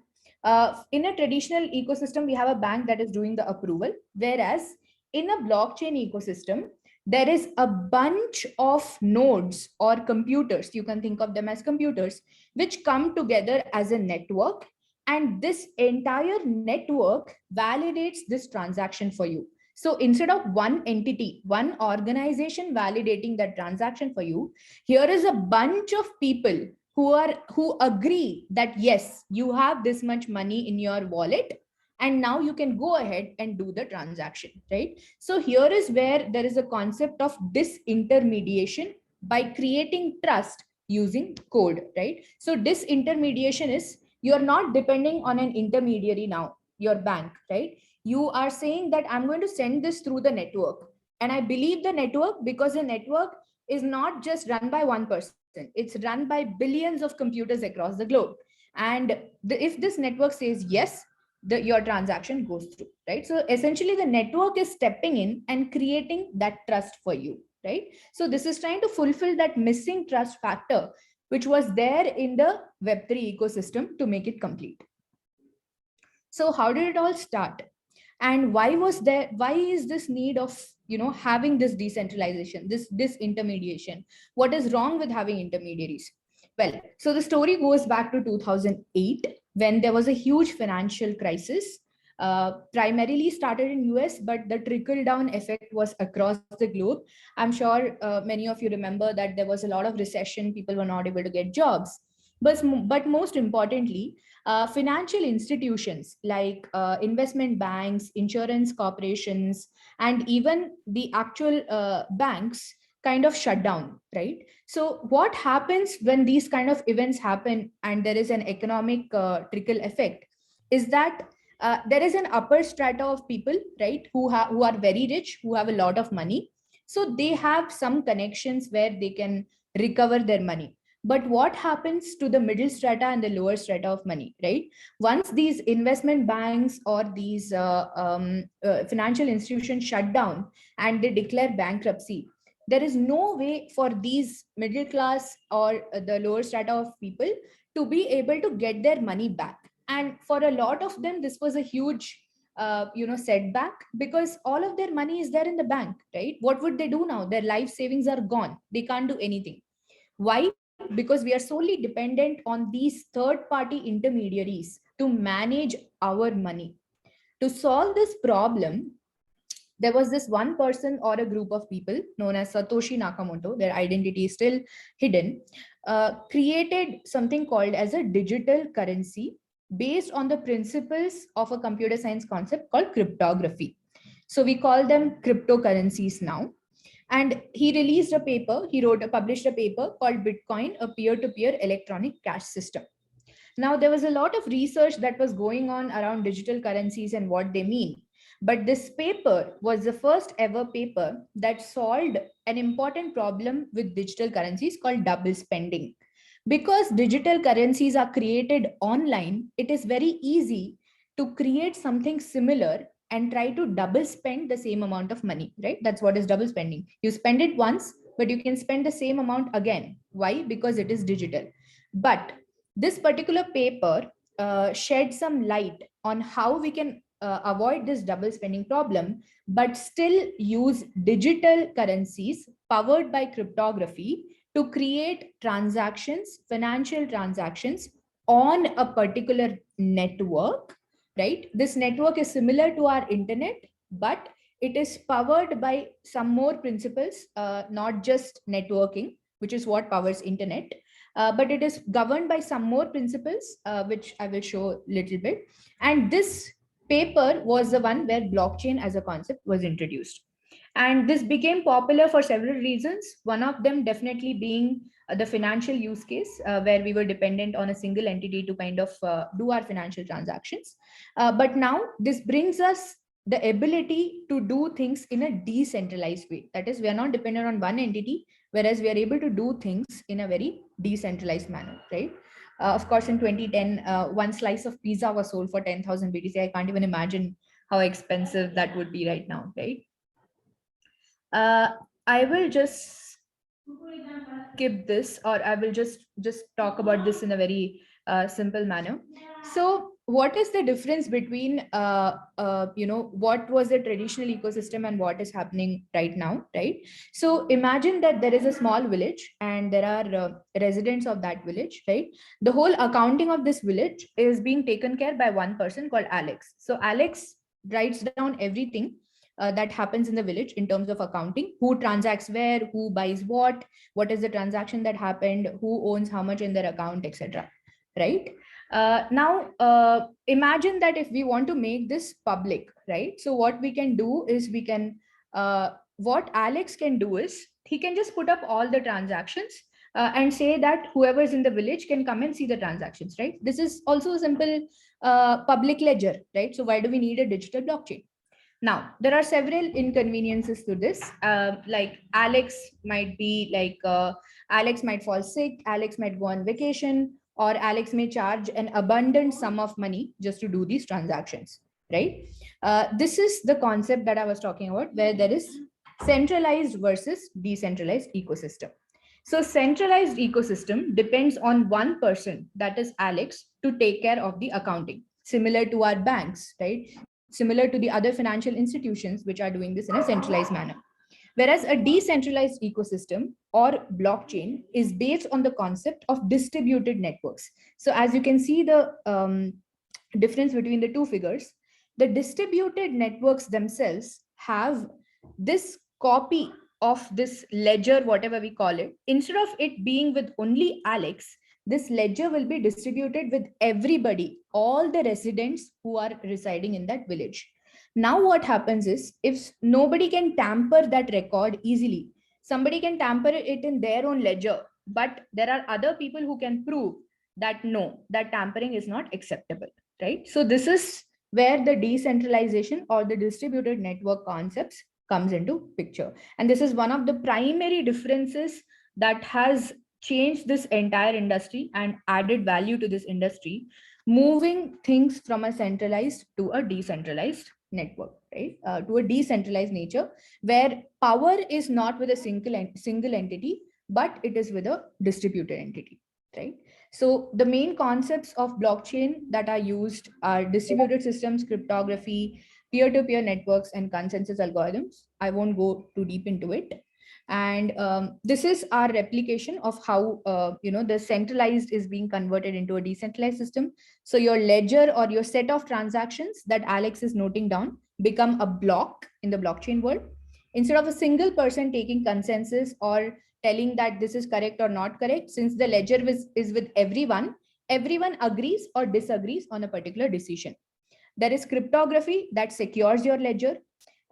in a traditional ecosystem, we have a bank that is doing the approval, whereas in a blockchain ecosystem, there is a bunch of nodes or computers, you can think of them as computers, which come together as a network, and this entire network validates this transaction for you. So instead of one entity, one organization validating that transaction for you, here is a bunch of people who agree that, yes, you have this much money in your wallet, and now you can go ahead and do the transaction, right? So here is where there is a concept of disintermediation by creating trust using code, right? So disintermediation is, you're not depending on an intermediary now, your bank, right? You are saying that I'm going to send this through the network, and I believe the network because the network is not just run by one person. It's run by billions of computers across the globe. And if this network says yes, your transaction goes through, right? So essentially the network is stepping in and creating that trust for you, right? So this is trying to fulfill that missing trust factor, which was there in the Web3 ecosystem, to make it complete. So how did it all start? And why is this need of, having this decentralization, this disintermediation? What is wrong with having intermediaries? Well, so the story goes back to 2008, when there was a huge financial crisis, primarily started in US, but the trickle down effect was across the globe. I'm sure many of you remember that there was a lot of recession, people were not able to get jobs. But most importantly, financial institutions like investment banks, insurance corporations, and even the actual banks kind of shut down, right? So what happens when these kind of events happen and there is an economic trickle effect is that there is an upper strata of people, right, who are very rich, who have a lot of money. So they have some connections where they can recover their money. But what happens to the middle strata and the lower strata of money, right? Once these investment banks or these financial institutions shut down and they declare bankruptcy, there is no way for these middle class or the lower strata of people to be able to get their money back. And for a lot of them, this was a huge setback, because all of their money is there in the bank, right? What would they do now? Their life savings are gone. They can't do anything. Why? Because we are solely dependent on these third party intermediaries to manage our money. To solve this problem, there was this one person or a group of people known as Satoshi Nakamoto, their identity is still hidden, created something called as a digital currency based on the principles of a computer science concept called cryptography. So we call them cryptocurrencies now. And he published a paper called Bitcoin, a peer-to-peer electronic cash system. Now, there was a lot of research that was going on around digital currencies and what they mean. But this paper was the first ever paper that solved an important problem with digital currencies called double spending. Because digital currencies are created online, it is very easy to create something similar and try to double spend the same amount of money, right? That's what is double spending. You spend it once, but you can spend the same amount again. Why? Because it is digital. But this particular paper shed some light on how we can avoid this double spending problem, but still use digital currencies powered by cryptography to create transactions, financial transactions on a particular network, right? This network is similar to our internet, but it is powered by some more principles, not just networking, which is what powers internet, but it is governed by some more principles, which I will show a little bit. And this paper was the one where blockchain as a concept was introduced. And this became popular for several reasons. One of them definitely being the financial use case, where we were dependent on a single entity to kind of do our financial transactions. But now this brings us the ability to do things in a decentralized way. That is, we are not dependent on one entity, whereas we are able to do things in a very decentralized manner, right? Of course, in 2010, one slice of pizza was sold for 10,000 BTC. I can't even imagine how expensive that would be right now, right? I will just skip this, or I will just talk about this in a very simple manner. So what is the difference between what was the traditional ecosystem and what is happening right now, right? So imagine that there is a small village and there are residents of that village, right? The whole accounting of this village is being taken care by one person called Alex. So Alex writes down everything that happens in the village in terms of accounting: who transacts where, who buys what is the transaction that happened, who owns how much in their account, etc. Right? Now, imagine that if we want to make this public, right? So what we can do is what Alex can do is he can just put up all the transactions and say that whoever is in the village can come and see the transactions, right? This is also a simple public ledger, right? So why do we need a digital blockchain? Now, there are several inconveniences to this. Like Alex might fall sick, Alex might go on vacation, or Alex may charge an abundant sum of money just to do these transactions, right? This is the concept that I was talking about, where there is centralized versus decentralized ecosystem. So centralized ecosystem depends on one person, that is Alex, to take care of the accounting, similar to our banks, right? similar to the other financial institutions which are doing this in a centralized manner. Whereas a decentralized ecosystem or blockchain is based on the concept of distributed networks. So as you can see the difference between the two figures, the distributed networks themselves have this copy of this ledger, whatever we call it. Instead of it being with only Alex, this ledger will be distributed with everybody, all the residents who are residing in that village. Now what happens is, if nobody can tamper that record easily, somebody can tamper it in their own ledger, but there are other people who can prove that no, that tampering is not acceptable, right? So this is where the decentralization or the distributed network concepts comes into picture. And this is one of the primary differences that has changed this entire industry and added value to this industry, moving things from a centralized to a decentralized network, right? To a decentralized nature, where power is not with a single entity, but it is with a distributed entity, right? So the main concepts of blockchain that are used are distributed systems, cryptography, peer-to-peer networks, and consensus algorithms. I won't go too deep into it. And this is our replication of how the centralized is being converted into a decentralized system. So your ledger or your set of transactions that Alex is noting down become a block in the blockchain world. Instead of a single person taking consensus or telling that this is correct or not correct, since the ledger is with everyone, everyone agrees or disagrees on a particular decision. There is cryptography that secures your ledger.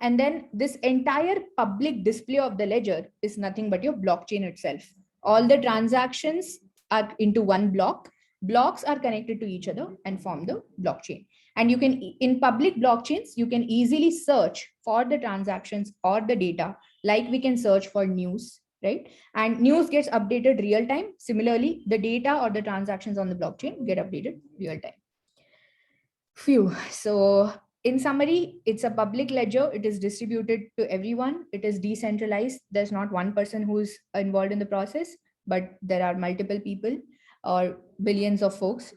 And then this entire public display of the ledger is nothing but your blockchain itself. All the transactions are into one block. Blocks are connected to each other and form the blockchain. And you can, in public blockchains, you can easily search for the transactions or the data, like we can search for news, right? And news gets updated real time. Similarly, the data or the transactions on the blockchain get updated real time. Phew. So in summary, it's a public ledger. It is distributed to everyone. It is decentralized. There's not one person who's involved in the process, but there are multiple people or billions of folks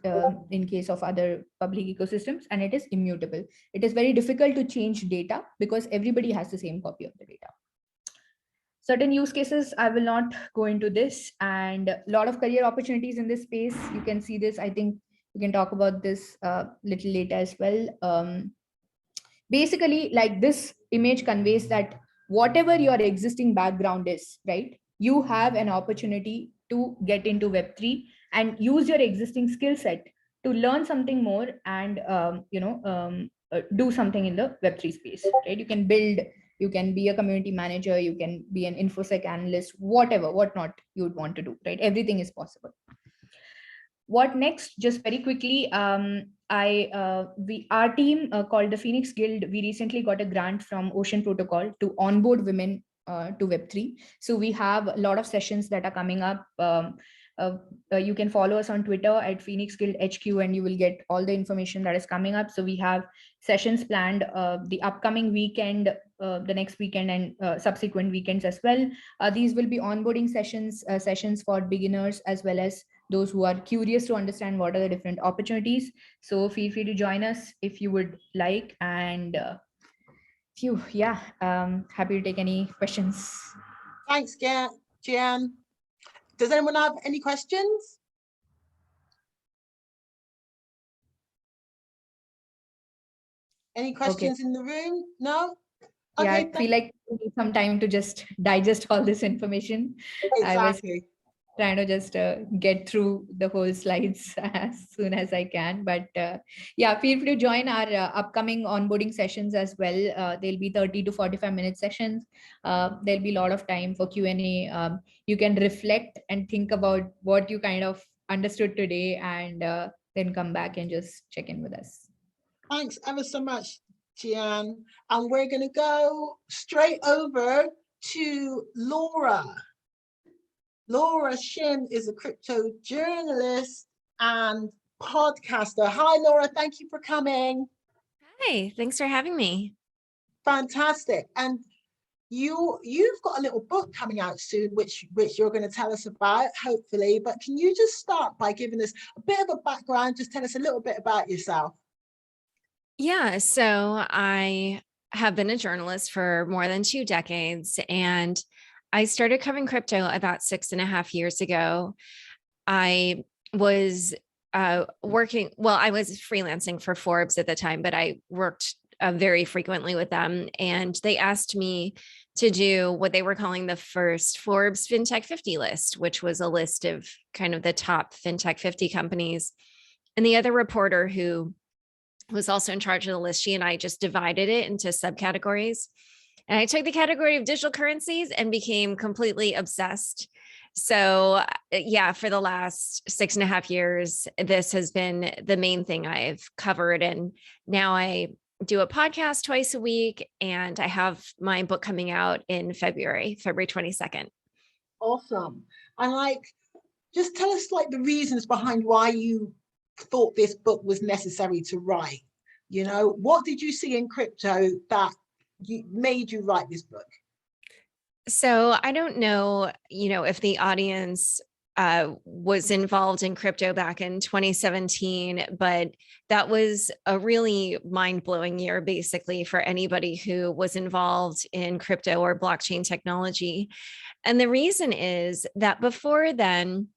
in case of other public ecosystems, and it is immutable. It is very difficult to change data because everybody has the same copy of the data. Certain use cases, I will not go into this, and a lot of career opportunities in this space. You can see this. I think we can talk about this a little later as well. Basically, like this image conveys that whatever your existing background is, right, you have an opportunity to get into Web3 and use your existing skill set to learn something more and do something in the Web3 space, right? You can build, you can be a community manager, you can be an infosec analyst, whatever, whatnot you would want to do, right? Everything is possible. What next? Just very quickly, our team called the Phoenix Guild, we recently got a grant from Ocean Protocol to onboard women to Web3. So we have a lot of sessions that are coming up. You can follow us on Twitter at Phoenix Guild HQ, and you will get all the information that is coming up. So we have sessions planned the upcoming weekend, the next weekend, and subsequent weekends as well. These will be onboarding sessions for beginners as well as those who are curious to understand what are the different opportunities. So feel free to join us if you would like. And happy to take any questions.
Thanks, Gian. Does anyone have any questions? Any questions in the room? No? Okay,
yeah, I feel like we need some time to just digest all this information.
Exactly.
Trying to just get through the whole slides as soon as I can. But yeah, feel free to join our upcoming onboarding sessions as well. There'll be 30 to 45-minute sessions. There'll be a lot of time for Q&A. You can reflect and think about what you kind of understood today, and then come back and just check in with us.
Thanks ever so much, Gian. And we're going to go straight over to Laura. Laura Sheen is a crypto journalist and podcaster. Hi, Laura. Thank you for coming.
Hi, thanks for having me.
Fantastic. And you've got a little book coming out soon, which you're going to tell us about, hopefully. But can you just start by giving us a bit of a background? Just tell us a little bit about yourself.
Yeah, so I have been a journalist for more than 2 decades, and I started covering crypto about 6.5 years ago. I was I was freelancing for Forbes at the time, but I worked very frequently with them. And they asked me to do what they were calling the first Forbes FinTech 50 list, which was a list of kind of the top FinTech 50 companies. And the other reporter who was also in charge of the list, she and I just divided it into subcategories. And I took the category of digital currencies and became completely obsessed. So yeah, for the last 6.5 years, this has been the main thing I've covered. And now I do a podcast twice a week, and I have my book coming out in February 22nd.
Awesome. And like, just tell us like the reasons behind why you thought this book was necessary to write. You know, what did you see in crypto that made you write this book?
So I don't know, if the audience was involved in crypto back in 2017, but that was a really mind-blowing year, basically, for anybody who was involved in crypto or blockchain technology. And the reason is that before then,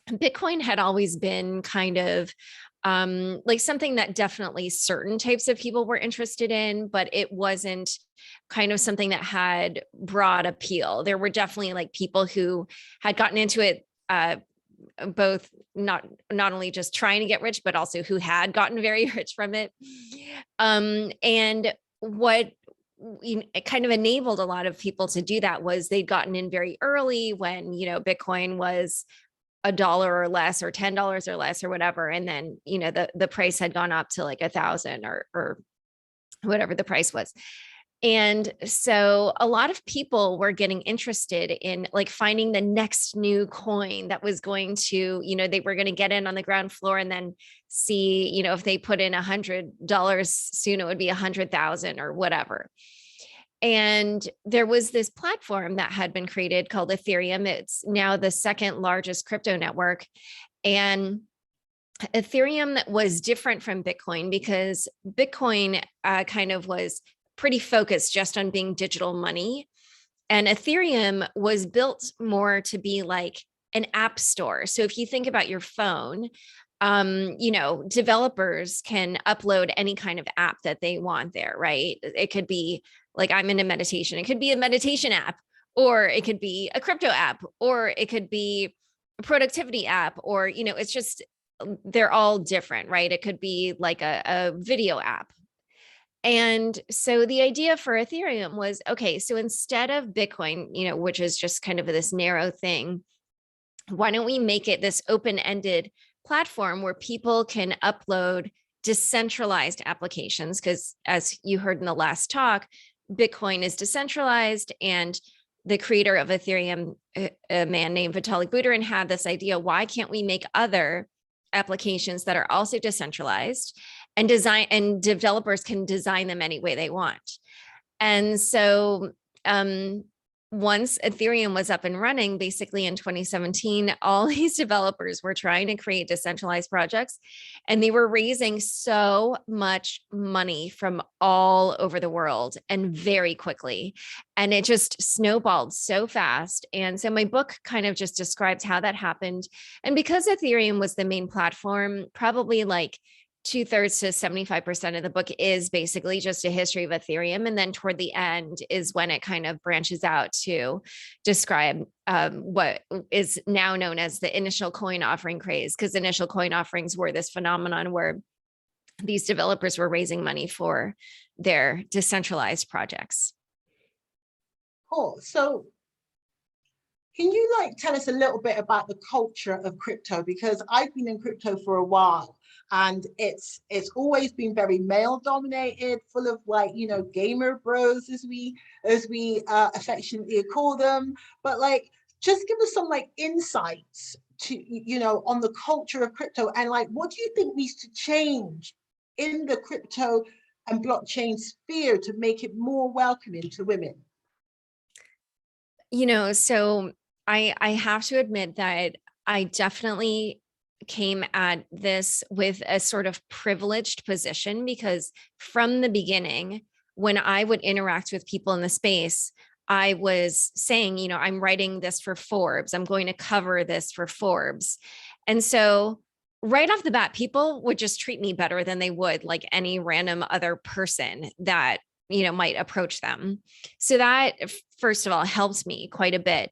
Bitcoin had always been kind of like something that definitely certain types of people were interested in, but it wasn't kind of something that had broad appeal. There were definitely like people who had gotten into it, both not only just trying to get rich, but also who had gotten very rich from it. And what it kind of enabled a lot of people to do that was they'd gotten in very early when, Bitcoin was $1 or less, or $10 or less, or whatever. And then, the price had gone up to like 1,000 or whatever the price was. And so a lot of people were getting interested in like finding the next new coin that was going to, they were going to get in on the ground floor and then see, if they put in $100, soon it would be 100,000 or whatever. And there was this platform that had been created called Ethereum. It's now the second largest crypto network. And Ethereum was different from Bitcoin because Bitcoin kind of was pretty focused just on being digital money. And Ethereum was built more to be like an app store. So if you think about your phone, developers can upload any kind of app that they want there, right? It could be like, I'm into meditation. It could be a meditation app, or it could be a crypto app, or it could be a productivity app, or, it's just, they're all different, right? It could be like a video app. And so the idea for Ethereum was, okay, so instead of Bitcoin, which is just kind of this narrow thing, why don't we make it this open-ended platform where people can upload decentralized applications? Because as you heard in the last talk, Bitcoin is decentralized, and the creator of Ethereum, a man named Vitalik Buterin, had this idea: why can't we make other applications that are also decentralized and developers can design them any way they want? And so once Ethereum was up and running, basically in 2017, all these developers were trying to create decentralized projects, and they were raising so much money from all over the world and very quickly. And it just snowballed so fast. And so my book kind of just describes how that happened. And because Ethereum was the main platform, probably like 2/3 to 75% of the book is basically just a history of Ethereum. And then toward the end is when it kind of branches out to describe what is now known as the initial coin offering craze, because initial coin offerings were this phenomenon where these developers were raising money for their decentralized projects.
Cool. So can you like tell us a little bit about the culture of crypto? Because I've been in crypto for a while, and it's always been very male dominated, full of like, gamer bros, as we affectionately call them. But like, just give us some like insights to, on the culture of crypto, and like, what do you think needs to change in the crypto and blockchain sphere to make it more welcoming to women?
So I have to admit that I definitely came at this with a sort of privileged position, because from the beginning, when I would interact with people in the space, I was saying, you know, I'm writing this for Forbes. I'm going to cover this for Forbes. And so right off the bat, people would just treat me better than they would like any random other person that, you know, might approach them. So that, first of all, helped me quite a bit.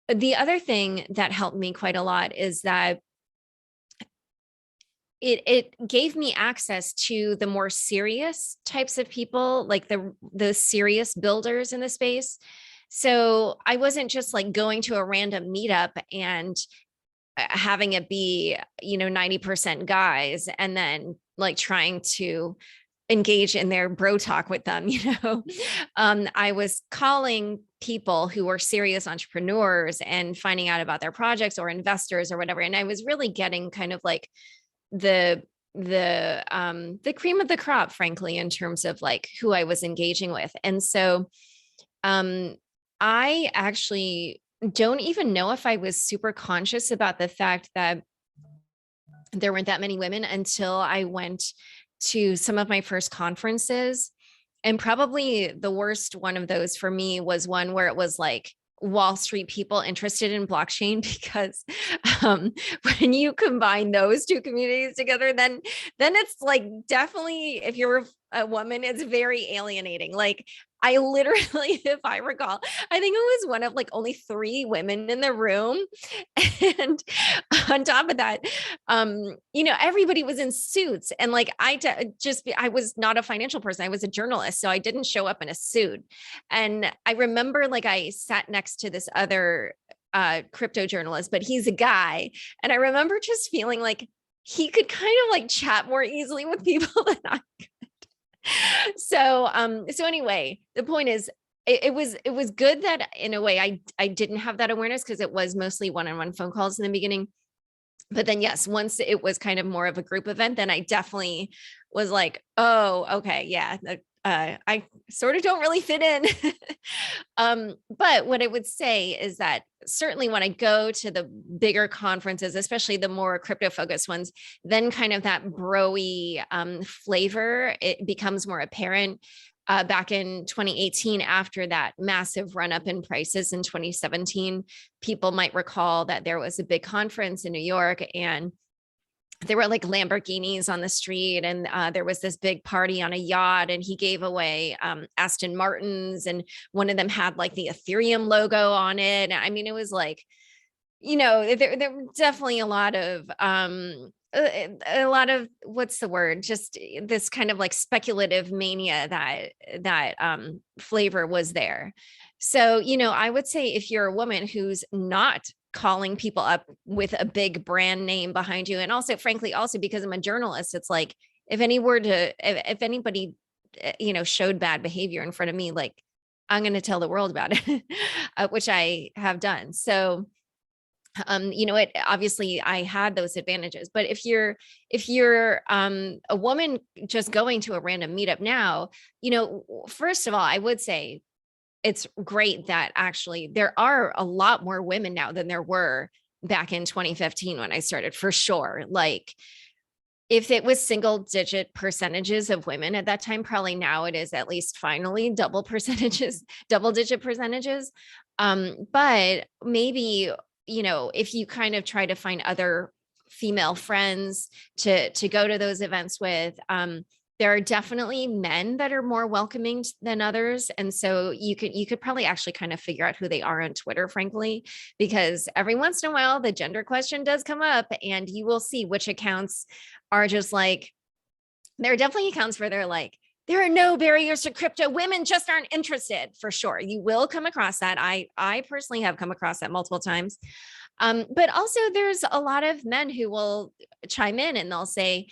The other thing that helped me quite a lot is that it gave me access to the more serious types of people, like the serious builders in the space. So I wasn't just like going to a random meetup and having it be, you know, 90% guys, and then like trying to engage in their bro talk with them, you know. I was calling people who were serious entrepreneurs and finding out about their projects or investors or whatever. And I was really getting kind of like the cream of the crop, frankly, in terms of like who I was engaging with. And so I actually don't even know if I was super conscious about the fact that there weren't that many women until I went to some of my first conferences. And probably the worst one of those for me was one where it was like Wall Street people interested in blockchain, because when you combine those two communities together, then it's like, definitely, if you're a woman, it's very alienating. Like I literally, if I recall, I think it was one of like only 3 women in the room. And on top of that, you know, everybody was in suits. And like, I was not a financial person. I was a journalist. So I didn't show up in a suit. And I remember like I sat next to this other crypto journalist, but he's a guy. And I remember just feeling like he could kind of like chat more easily with people than I could. So anyway, the point is, it was good that in a way I didn't have that awareness, because it was mostly one-on-one phone calls in the beginning. But then yes, once it was kind of more of a group event, then I definitely was like, oh, okay, yeah, I sort of don't really fit in. But what I would say is that certainly when I go to the bigger conferences, especially the more crypto focused ones, then kind of that bro-y flavor, it becomes more apparent. Back in 2018, after that massive run up in prices in 2017, people might recall that there was a big conference in New York, and there were like Lamborghinis on the street, and there was this big party on a yacht, and he gave away Aston Martins, and one of them had like the Ethereum logo on it. I mean, it was like, you know, there were definitely a lot of what's the word, just this kind of like speculative mania that flavor was there. So, you know, I would say if you're a woman who's not calling people up with a big brand name behind you, and also frankly also because I'm a journalist, it's like if anybody you know showed bad behavior in front of me, like I'm going to tell the world about it, which I have done. So you know, it obviously I had those advantages, but if you're a woman just going to a random meetup now, you know, first of all, I would say it's great that actually there are a lot more women now than there were back in 2015 when I started, for sure. Like if it was single digit percentages of women at that time, probably now it is at least finally double digit percentages. But maybe, you know, if you kind of try to find other female friends to go to those events with, there are definitely men that are more welcoming than others. And so you could probably actually kind of figure out who they are on Twitter, frankly, because every once in a while, the gender question does come up, and you will see which accounts are just like, there are definitely accounts where they're like, there are no barriers to crypto. Women just aren't interested, for sure. You will come across that. I personally have come across that multiple times. But also there's a lot of men who will chime in and they'll say,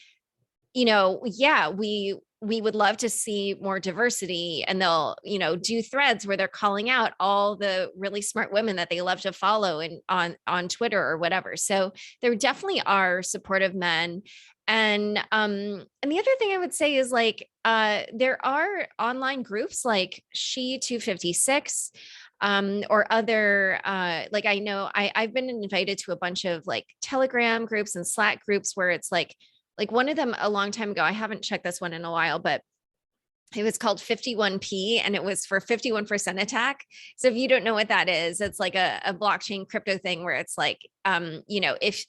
you know, yeah, we would love to see more diversity, and they'll, you know, do threads where they're calling out all the really smart women that they love to follow and on Twitter or whatever. So there definitely are supportive men. And the other thing I would say is like there are online groups like She 256. or other, like I know I've been invited to a bunch of like Telegram groups and Slack groups where it's like one of them a long time ago, I haven't checked this one in a while, but it was called 51P and it was for 51% attack. So if you don't know what that is, it's like a blockchain crypto thing where it's like, you know, if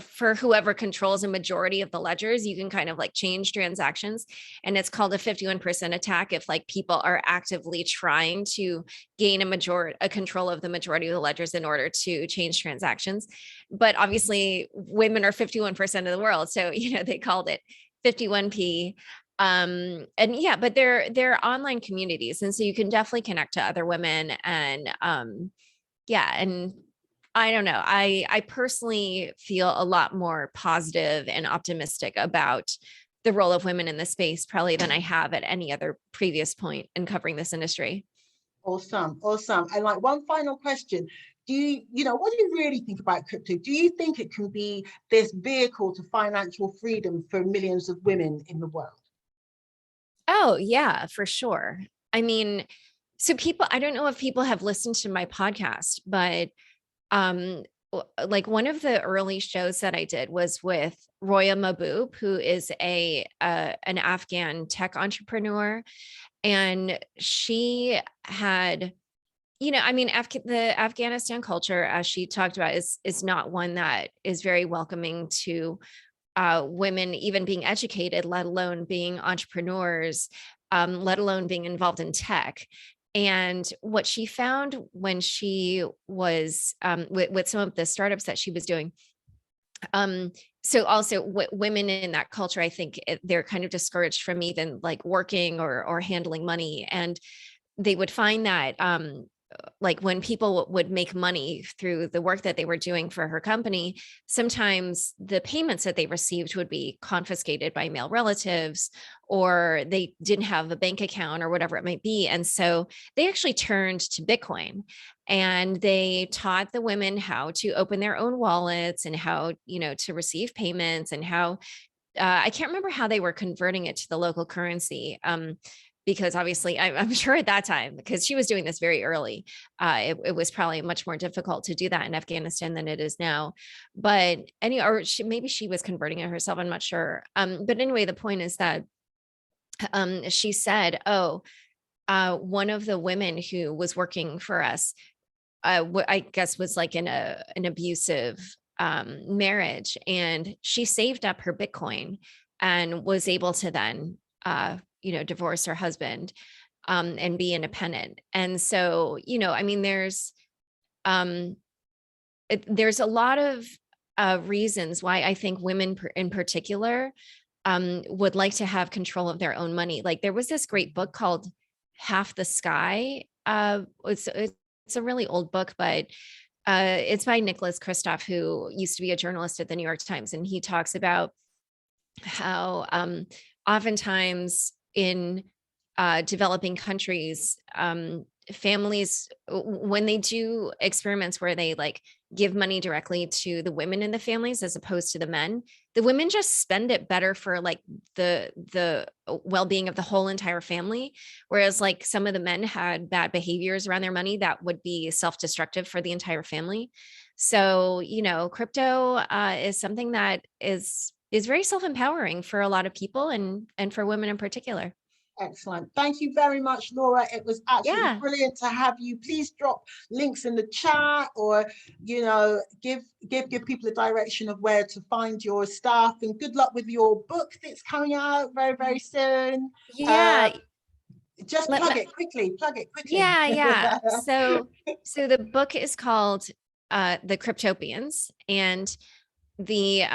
for whoever controls a majority of the ledgers, you can kind of like change transactions. And it's called a 51% attack if like people are actively trying to gain a control of the majority of the ledgers in order to change transactions. But obviously women are 51% of the world. So, you know, they called it 51P. And yeah, but they're online communities. And so you can definitely connect to other women and yeah, and I don't know. I personally feel a lot more positive and optimistic about the role of women in the space probably than I have at any other previous point in covering this industry.
Awesome, awesome. And like one final question. Do you know, what do you really think about crypto? Do you think it can be this vehicle to financial freedom for millions of women in the world?
Oh, yeah, for sure. I mean, so people, I don't know if people have listened to my podcast, but like one of the early shows that I did was with Roya Mahboob, who is an Afghan tech entrepreneur. And she had, you know, I mean, the Afghanistan culture, as she talked about, is not one that is very welcoming to women even being educated, let alone being entrepreneurs, let alone being involved in tech. And what she found when she was with some of the startups that she was doing, so also women in that culture, I think they're kind of discouraged from even like working or handling money. And they would find that like when people would make money through the work that they were doing for her company, sometimes the payments that they received would be confiscated by male relatives, or they didn't have a bank account or whatever it might be. And so they actually turned to Bitcoin and they taught the women how to open their own wallets and how, you know, to receive payments and how, I can't remember how they were converting it to the local currency. Because obviously I'm sure at that time, because she was doing this very early, it was probably much more difficult to do that in Afghanistan than it is now. But or maybe she was converting it herself, I'm not sure. But anyway, the point is that she said, oh, one of the women who was working for us, I guess was like in an abusive marriage, and she saved up her Bitcoin and was able to then you know, divorce her husband and be independent. And so, you know, I mean, there's a lot of reasons why I think women in particular would like to have control of their own money. Like there was this great book called Half the Sky. It's a really old book, but it's by Nicholas Kristof, who used to be a journalist at the New York Times. And he talks about how oftentimes in developing countries, families, when they do experiments where they like give money directly to the women in the families as opposed to the women just spend it better for like the well-being of the whole entire family. Whereas like some of the men had bad behaviors around their money that would be self-destructive for the entire family. So, you know, crypto is something that is very self-empowering for a lot of people and for women in particular.
Excellent. Thank you very much, Laura. It was absolutely brilliant to have you. Please drop links in the chat or, you know, give people a direction of where to find your stuff, and good luck with your book that's coming out very, very soon.
Yeah.
Just plug it quickly.
Yeah. So the book is called The Cryptopians, and the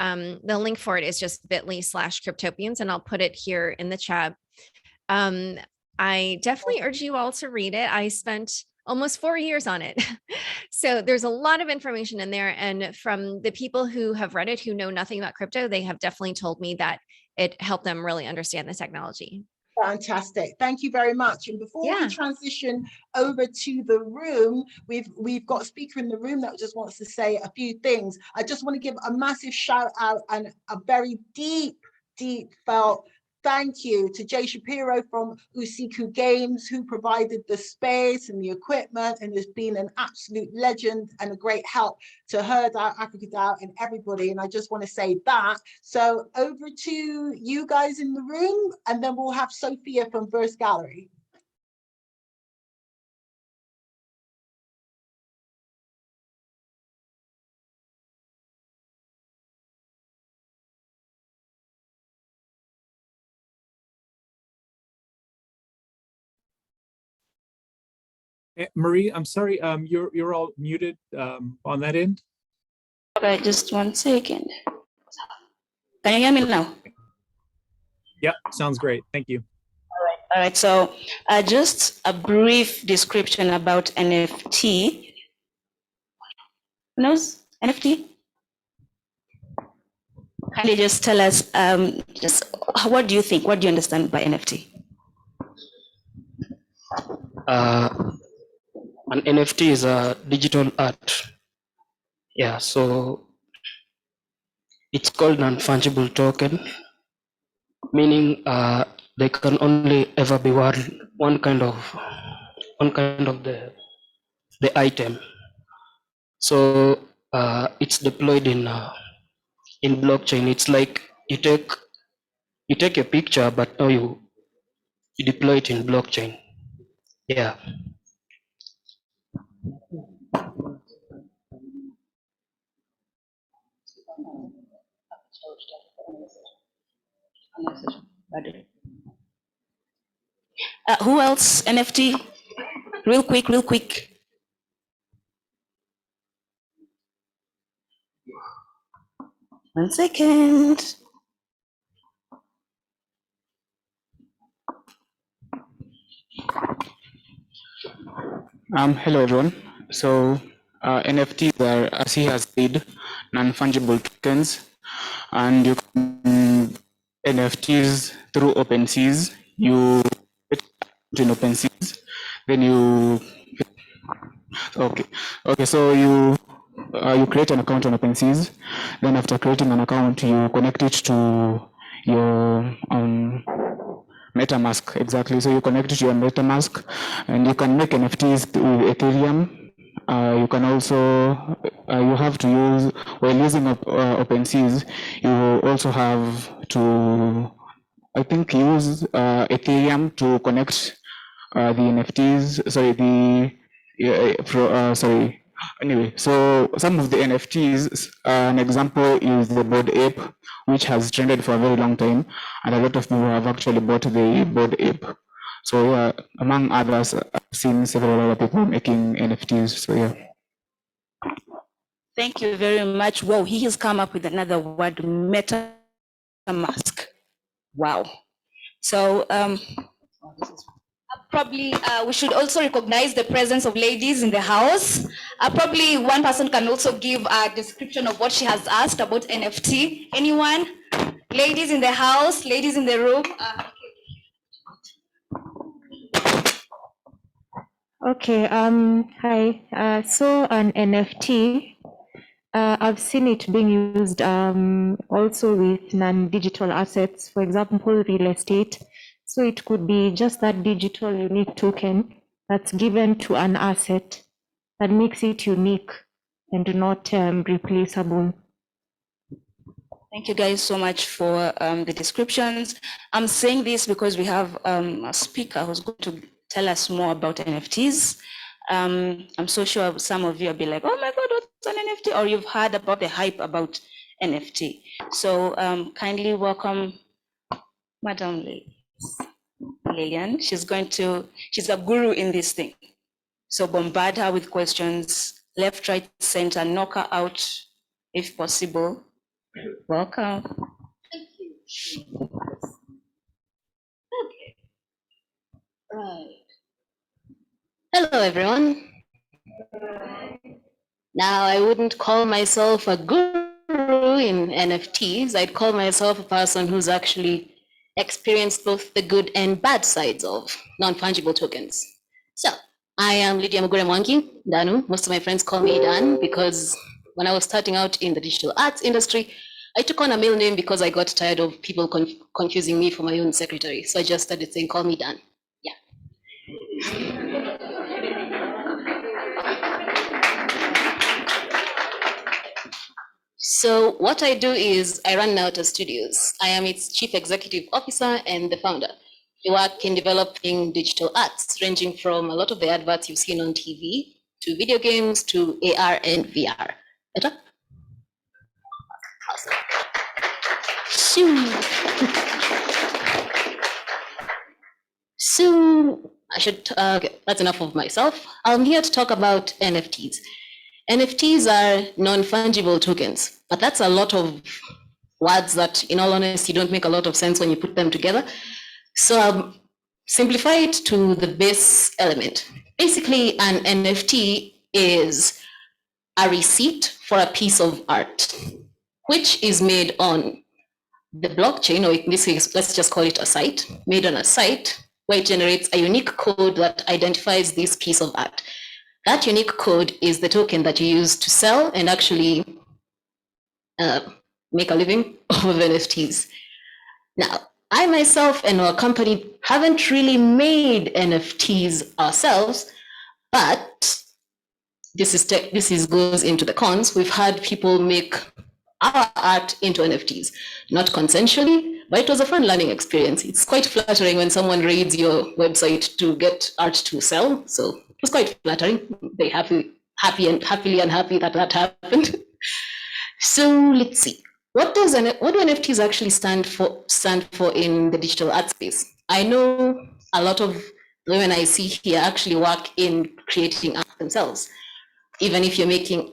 link for it is just bit.ly/cryptopians, and I'll put it here in the chat. I definitely urge you all to read it. I spent almost 4 years on it. So there's a lot of information in there. And from the people who have read it, who know nothing about crypto, they have definitely told me that it helped them really understand the technology.
Fantastic. Thank you very much. And before we transition over to the room, we've got a speaker in the room that just wants to say a few things. I just want to give a massive shout out and a very deep felt Thank you to Jay Shapiro from Usiku Games, who provided the space and the equipment and has been an absolute legend and a great help to H.E.R, Africa DAO, and everybody. And I just want to say that. So over to you guys in the room, and then we'll have Sophia from Verse Gallery.
Marie, I'm sorry, you're all muted on that end.
Okay, just 1 second. Can you hear me now?
Yep, sounds great. Thank you.
All right, so just a brief description about NFT. Knows NFT? Can you just tell us, just what do you think? What do you understand by NFT?
An NFT is a digital art. Yeah, so it's called non-fungible token, meaning they can only ever be one kind of the item. So it's deployed in blockchain. It's like you take a picture, but now you deploy it in blockchain. Yeah.
Who else? NFT? Real quick, real quick. One second.
Hello everyone. So NFTs are, as he has said, non-fungible tokens, and you can NFTs through OpenSeas. You get in OpenSeas, then you okay. So you create an account on OpenSeas. Then after creating an account, you connect it to your MetaMask, exactly. So you connect it to your MetaMask, and you can make NFTs with Ethereum. You can also, you have to use, while using OpenSeas, you also have to, I think, use Ethereum to connect the NFTs, sorry, anyway, so some of the NFTs, an example is the Bored Ape, which has trended for a very long time, and a lot of people have actually bought the Bored Ape. So yeah, among others, I've seen several other people making NFTs, so yeah.
Thank you very much. Wow, he has come up with another word, MetaMask. Wow. So probably we should also recognize the presence of ladies in the house. Probably one person can also give a description of what she has asked about NFT. Anyone? Ladies in the house, ladies in the room.
Okay, hi. So an NFT, I've seen it being used also with non-digital assets, for example, real estate. So it could be just that digital unique token that's given to an asset that makes it unique and not replaceable.
Thank you guys so much for the descriptions. I'm saying this because we have a speaker who's going to tell us more about NFTs. I'm so sure some of you will be like, oh my God, what's an NFT? Or you've heard about the hype about NFT. So kindly welcome Madam Lillian. She's a guru in this thing. So bombard her with questions, left, right, center, knock her out if possible. Welcome. Thank you.
Okay. Right. Hello, everyone. Now, I wouldn't call myself a guru in NFTs. I'd call myself a person who's actually experienced both the good and bad sides of non-fungible tokens. So, I am Lydia Mugure Mwangi, Danu. Most of my friends call me Dan because when I was starting out in the digital arts industry, I took on a middle name because I got tired of people confusing me for my own secretary. So I just started saying, call me Dan. Yeah. So what I do is I run Nauta Studios. I am its chief executive officer and the founder. We work in developing digital arts, ranging from a lot of the adverts you've seen on TV to video games to AR and VR. Better? Awesome. So I should, that's enough of myself. I'm here to talk about NFTs. NFTs are non-fungible tokens, but that's a lot of words that, in all honesty, don't make a lot of sense when you put them together. So I'll simplify it to the base element. Basically, an NFT is a receipt for a piece of art, which is made on the blockchain, or in this case, let's just call it a site, made on a site where it generates a unique code that identifies this piece of art. That unique code is the token that you use to sell and actually make a living off of NFTs. Now, I myself and our company haven't really made NFTs ourselves, but this goes into the cons. We've had people make our art into NFTs, not consensually, but it was a fun learning experience. It's quite flattering when someone raids your website to get art to sell. So it was quite flattering. Very happily unhappy that happened. So let's see. What do NFTs actually stand for in the digital art space? I know a lot of the women I see here actually work in creating art themselves. Even if you're making,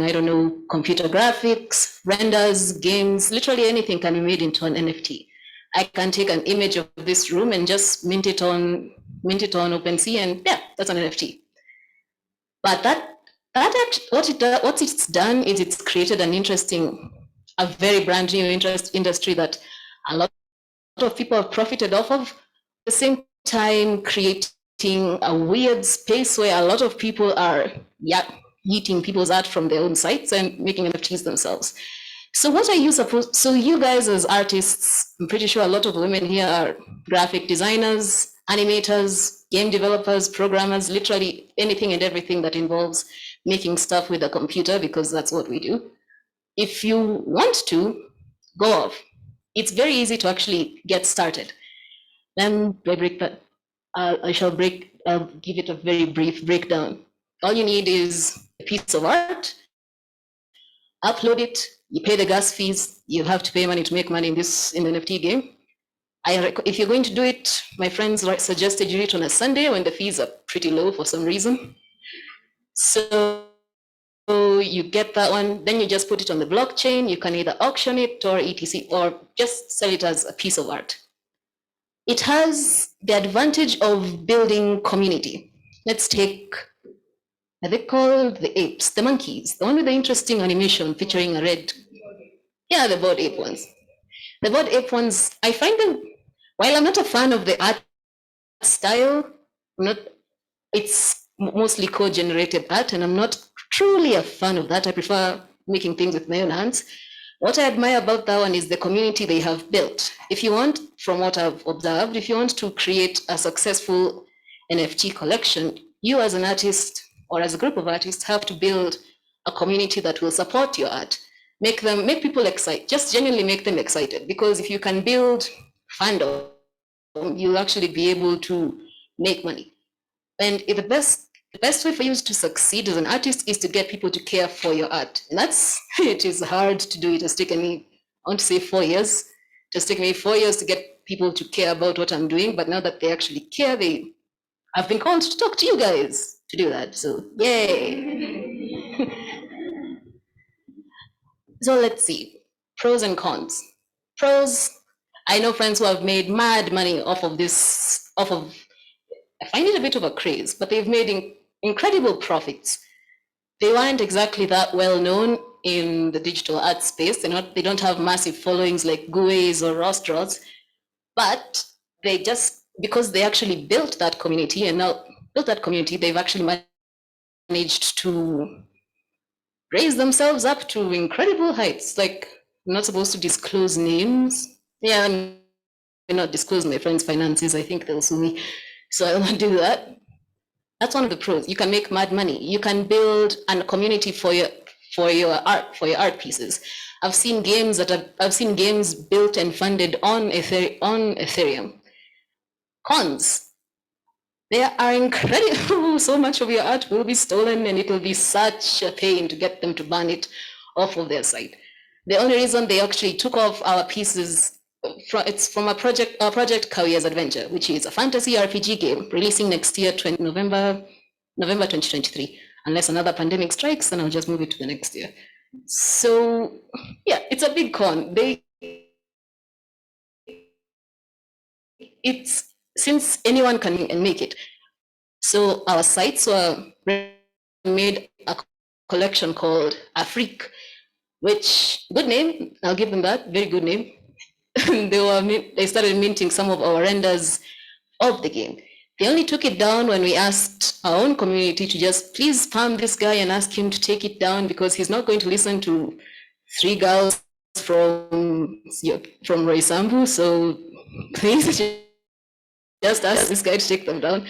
I don't know, computer graphics, renders, games, literally anything can be made into an NFT. I can take an image of this room and just mint it on OpenSea, and yeah, that's an NFT. But what it's done is it's created a very brand new industry that a lot of people have profited off of. At the same time, creating a weird space where a lot of people are eating people's art from their own sites and making NFTs themselves. So what are you supposed? So you guys as artists, I'm pretty sure a lot of women here are graphic designers, animators, game developers, programmers, literally anything and everything that involves making stuff with a computer, because that's what we do. If you want to, go off. It's very easy to actually get started. Then I break that. I'll give it a very brief breakdown. All you need is a piece of art, upload it, you pay the gas fees, you have to pay money to make money in the NFT game. If you're going to do it, my friends suggested you do it on a Sunday when the fees are pretty low for some reason. So you get that one, then you just put it on the blockchain. You can either auction it or etc. or just sell it as a piece of art. It has the advantage of building community. Let's take, are they called the apes, the monkeys, the one with the interesting animation featuring a red, yeah, the bored ape ones. The bored ape ones, I find them, while I'm not a fan of the art style, it's mostly code-generated art, and I'm not truly a fan of that. I prefer making things with my own hands. What I admire about that one is the community they have built. If you want, from what I've observed, if you want to create a successful NFT collection, you as an artist or as a group of artists have to build a community that will support your art. Make people excited, just genuinely make them excited. Because if you can build fandom, you'll actually be able to make money. And the best way for you to succeed as an artist is to get people to care for your art. And it is hard to do. It has taken me, I want to say 4 years. It has taken me 4 years to get people to care about what I'm doing. But now that they actually care, I've been called to talk to you guys to do that. So yay. So let's see, pros and cons. Pros, I know friends who have made mad money off of, I find it a bit of a craze, but they've made incredible profits. They weren't exactly that well known in the digital art space. They don't have massive followings like GUIs or Rostros, but because they actually built that community, they've actually managed to raise themselves up to incredible heights. Like, I'm not supposed to disclose names. Yeah, I'm not disclose my friends' finances. I think they'll sue me, so I will not do that. That's one of the pros. You can make mad money. You can build a community for your art pieces. I've seen games built and funded on Ethereum. Cons. They are incredible. So much of your art will be stolen, and it will be such a pain to get them to ban it off of their site. The only reason they actually took off our pieces, it's from a project H.E.R Adventure, which is a fantasy RPG game releasing next year, November 2023. Unless another pandemic strikes, then I'll just move it to the next year. So yeah, it's a big con. It's since anyone can make it. So our sites were made a collection called Afrique, which, good name, I'll give them that, very good name. They started minting some of our renders of the game. They only took it down when we asked our own community to just please spam this guy and ask him to take it down, because he's not going to listen to 3 girls from Roysambu. So please just ask this guy to take them down.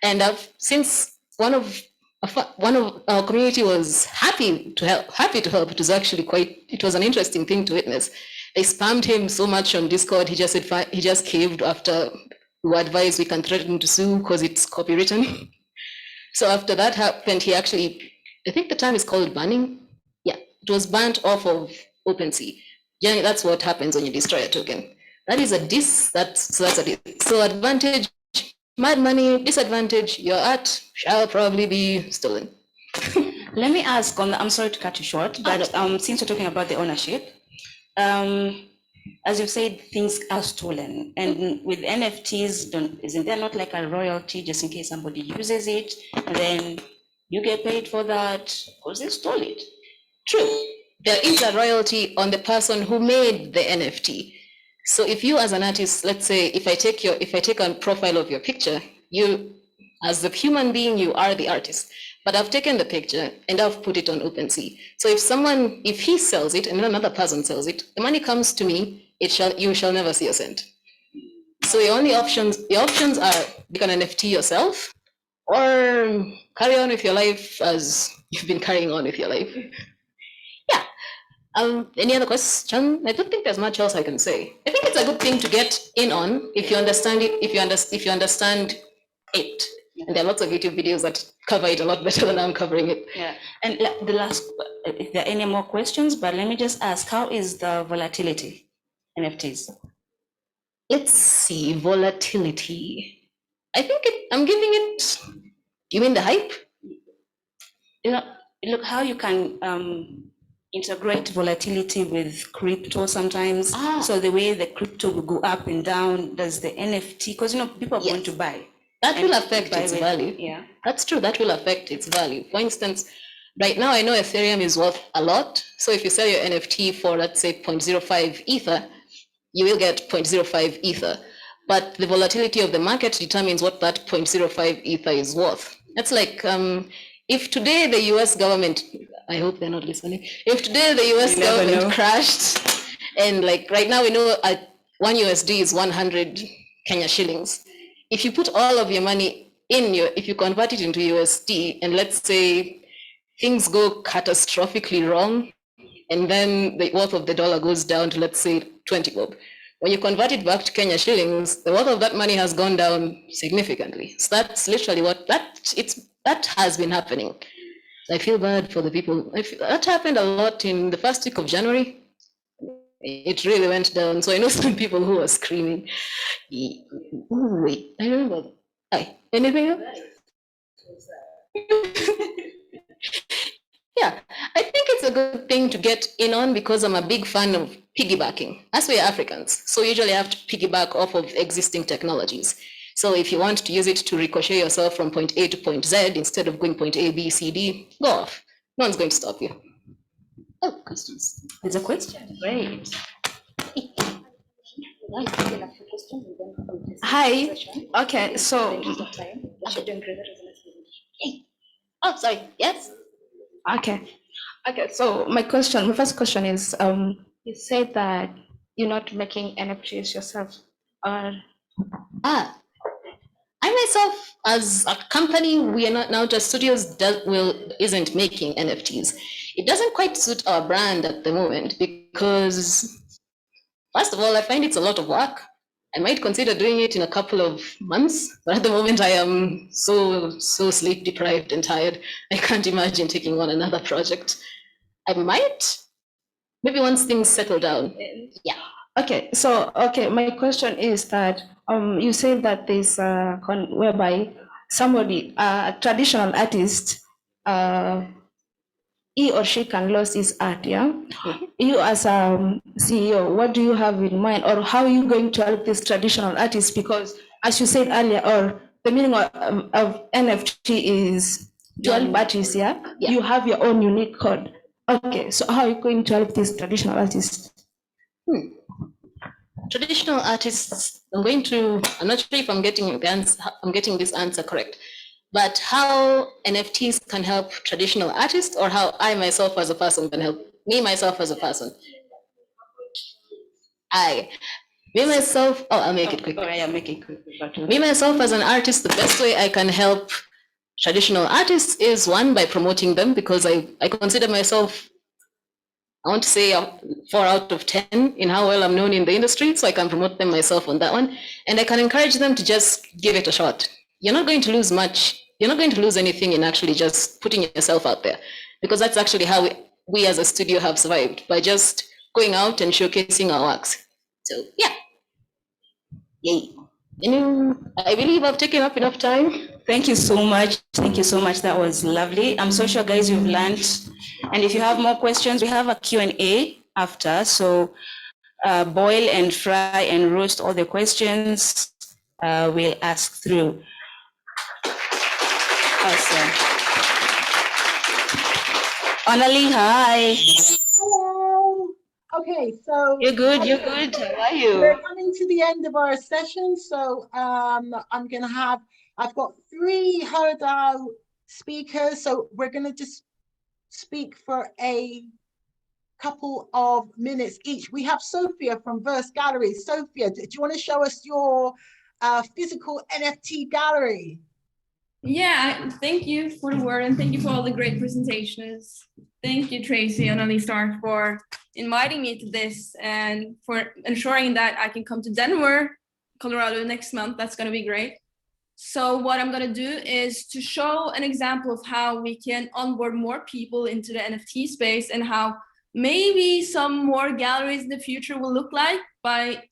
And since one of our community was happy to help, it was actually it was an interesting thing to witness. They spammed him so much on Discord. He just said he just caved after we were advised we can threaten to sue because it's copywritten. So after that happened, he actually, I think the term is called banning. Yeah, it was banned off of OpenSea. Generally, that's what happens when you destroy a token. That is a that's a diss. So advantage, mad money, disadvantage, your art shall probably be stolen.
Let me ask I'm sorry to cut you short, but since you're talking about the ownership, as you've said, things are stolen, and with NFTs, isn't there not like a royalty just in case somebody uses it, and then you get paid for that because they stole it?
True, there is a royalty on the person who made the NFT. So if you as an artist, let's say, if I take a profile of your picture, you as the human being, you are the artist. But I've taken the picture and I've put it on OpenSea. So if he sells it and another person sells it, the money comes to me, you shall never see a cent. So your options are become an NFT yourself or carry on with your life as you've been carrying on with your life. Yeah. Any other question? I don't think there's much else I can say. I think it's a good thing to get in on if you understand it, if you understand it. And there are lots of YouTube videos that cover it a lot better than I'm covering it.
Yeah. And the last, if there are any more questions, but let me just ask, how is the volatility NFTs?
Let's see, volatility. I think I'm giving it, you mean the hype?
Look how you can integrate volatility with crypto sometimes. So the way the crypto will go up and down, does the NFT, because people are going to buy.
That will affect its value.
Yeah,
that's true. That will affect its value. For instance, right now I know Ethereum is worth a lot. So if you sell your NFT for, let's say, 0.05 Ether, you will get 0.05 Ether. But the volatility of the market determines what that 0.05 Ether is worth. That's like if today the US government, I hope they're not listening, if today the US government crashed, and like right now we know at 1 USD is 100 Kenya shillings. If you put all of your money if you convert it into USD, and let's say things go catastrophically wrong, and then the worth of the dollar goes down to, let's say, 20 bob. When you convert it back to Kenya shillings, the worth of that money has gone down significantly. So that's literally that has been happening. I feel bad for the people. That happened a lot in the first week of January. It really went down. So I know some people who are screaming. Wait, I remember. Hi, anything else? Yeah, I think it's a good thing to get in on because I'm a big fan of piggybacking. As we are Africans, so you usually have to piggyback off of existing technologies. So if you want to use it to ricochet yourself from point A to point Z instead of going point A, B, C, D, go off. No one's going to stop you. Oh, questions.
There's a question. Great.
Hi. Okay, so.
Oh, sorry. Yes.
Okay.
Okay, so my first question is, you said that you're not making NFTs yourself, or
I myself, as a company, we are not now just studios isn't making NFTs. It doesn't quite suit our brand at the moment because, first of all, I find it's a lot of work. I might consider doing it in a couple of months, but at the moment I am so sleep deprived and tired. I can't imagine taking on another project. I might, maybe once things settle down. Yeah.
Okay, so my question is that you said that there's whereby somebody, a traditional artist, he or she can lose his art, yeah? You as a CEO, what do you have in mind, or how are you going to help this traditional artist? Because as you said earlier, or the meaning of NFT is dual artists, yeah? You have your own unique code. Okay, so how are you going to help this traditional artist?
Traditional artists, I'm not sure if I'm getting this answer correct, but how NFTs can help traditional artists, or how I myself as a person can help me myself as a person. I'll make it quick.
Make it quick.
Me myself as an artist, the best way I can help traditional artists is, one, by promoting them, because I consider myself, I want to say 4 out of 10 in how well I'm known in the industry, so I can promote them myself on that one. And I can encourage them to just give it a shot. You're not going to lose much. You're not going to lose anything in actually just putting yourself out there, because that's actually how we as a studio have survived, by just going out and showcasing our works. So yeah. Yay. I believe I've taken up enough time.
Thank you so much. Thank you so much. That was lovely. I'm so sure, guys, you've learned. And if you have more questions, we have a Q&A after. So boil and fry and roast all the questions we'll ask through. Awesome. Annalie, hi.
Hello. Okay, so
You're good. How are you?
We're coming to the end of our session, so I've got 3 H.E.R speakers, so we're gonna just speak for a couple of minutes each. We have Sophia from Verse Gallery. Sophia, do you want to show us your physical NFT gallery?
Yeah, thank you for the word, and thank you for all the great presentations. Thank you, Tracy and Alistar, for inviting me to this and for ensuring that I can come to Denver, Colorado next month. That's going to be great. So what I'm going to do is to show an example of how we can onboard more people into the NFT space, and how maybe some more galleries in the future will look like by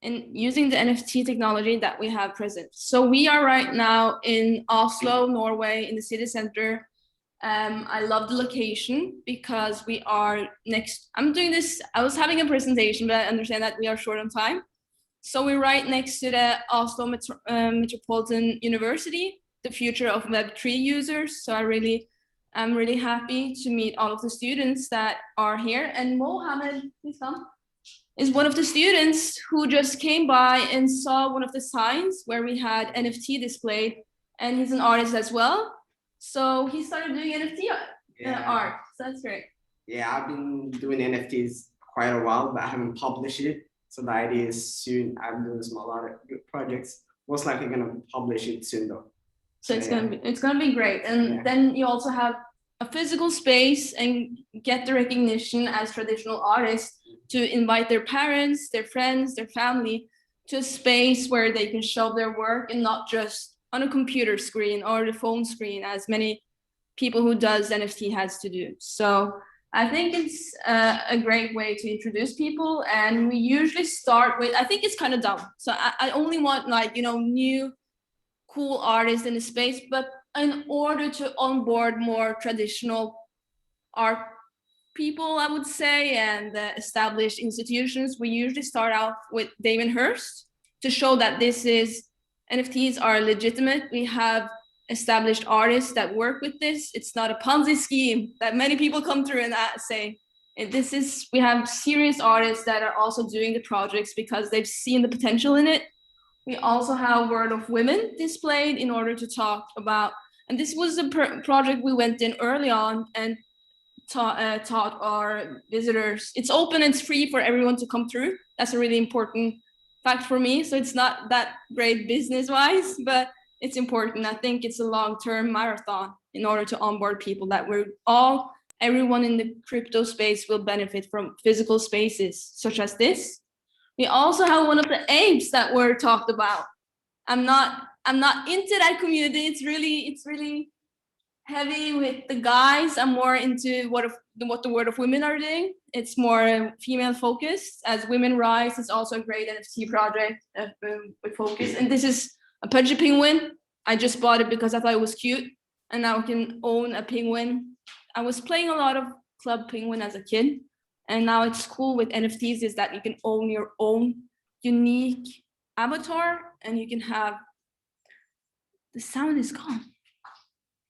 using the NFT technology that we have present. So we are right now in Oslo, Norway, in the city center. I love the location because we are next. I'm doing this. I was having a presentation, but I understand that we are short on time. So we're right next to the Oslo Metropolitan University, the future of Web3 users. So I'm really happy to meet all of the students that are here. And Mohammed, please come, is one of the students who just came by and saw one of the signs where we had NFT displayed, and he's an artist as well. So he started doing NFT art. So that's great.
Yeah, I've been doing NFTs quite a while, but I haven't published it. So the idea is soon. I'm doing a lot of good projects. Most likely gonna publish it soon though.
So it's gonna be great. And then you also have a physical space and get the recognition as traditional artists to invite their parents, their friends, their family to a space where they can show their work, and not just on a computer screen or the phone screen, as many people who does NFT has to do. So I think it's a great way to introduce people. And we usually start with, I think it's kind of dumb. So I only want new cool artists in the space, but in order to onboard more traditional art people, I would say, and established institutions, we usually start out with Damon Hirst to show that NFTs are legitimate. We have established artists that work with this. It's not a Ponzi scheme that many people come through and say. We have serious artists that are also doing the projects because they've seen the potential in it. We also have Word of Women displayed in order to talk about, and this was a project we went in early on and taught our visitors. It's open and it's free for everyone to come through. That's a really important fact for me. So it's not that great business-wise, but it's important. I think it's a long-term marathon in order to onboard people that everyone in the crypto space will benefit from physical spaces such as this. We also have one of the apes that were talked about. I'm not into that community. It's really heavy with the guys. I'm more into what the Word of Women are doing. It's more female focused. As Women Rise is also a great NFT project with focus. And this is a pudgy penguin. I just bought it because I thought it was cute, and now I can own a penguin. I was playing a lot of Club Penguin as a kid, and now it's cool with NFTs is that you can own your own unique avatar, and you can have, the sound is gone.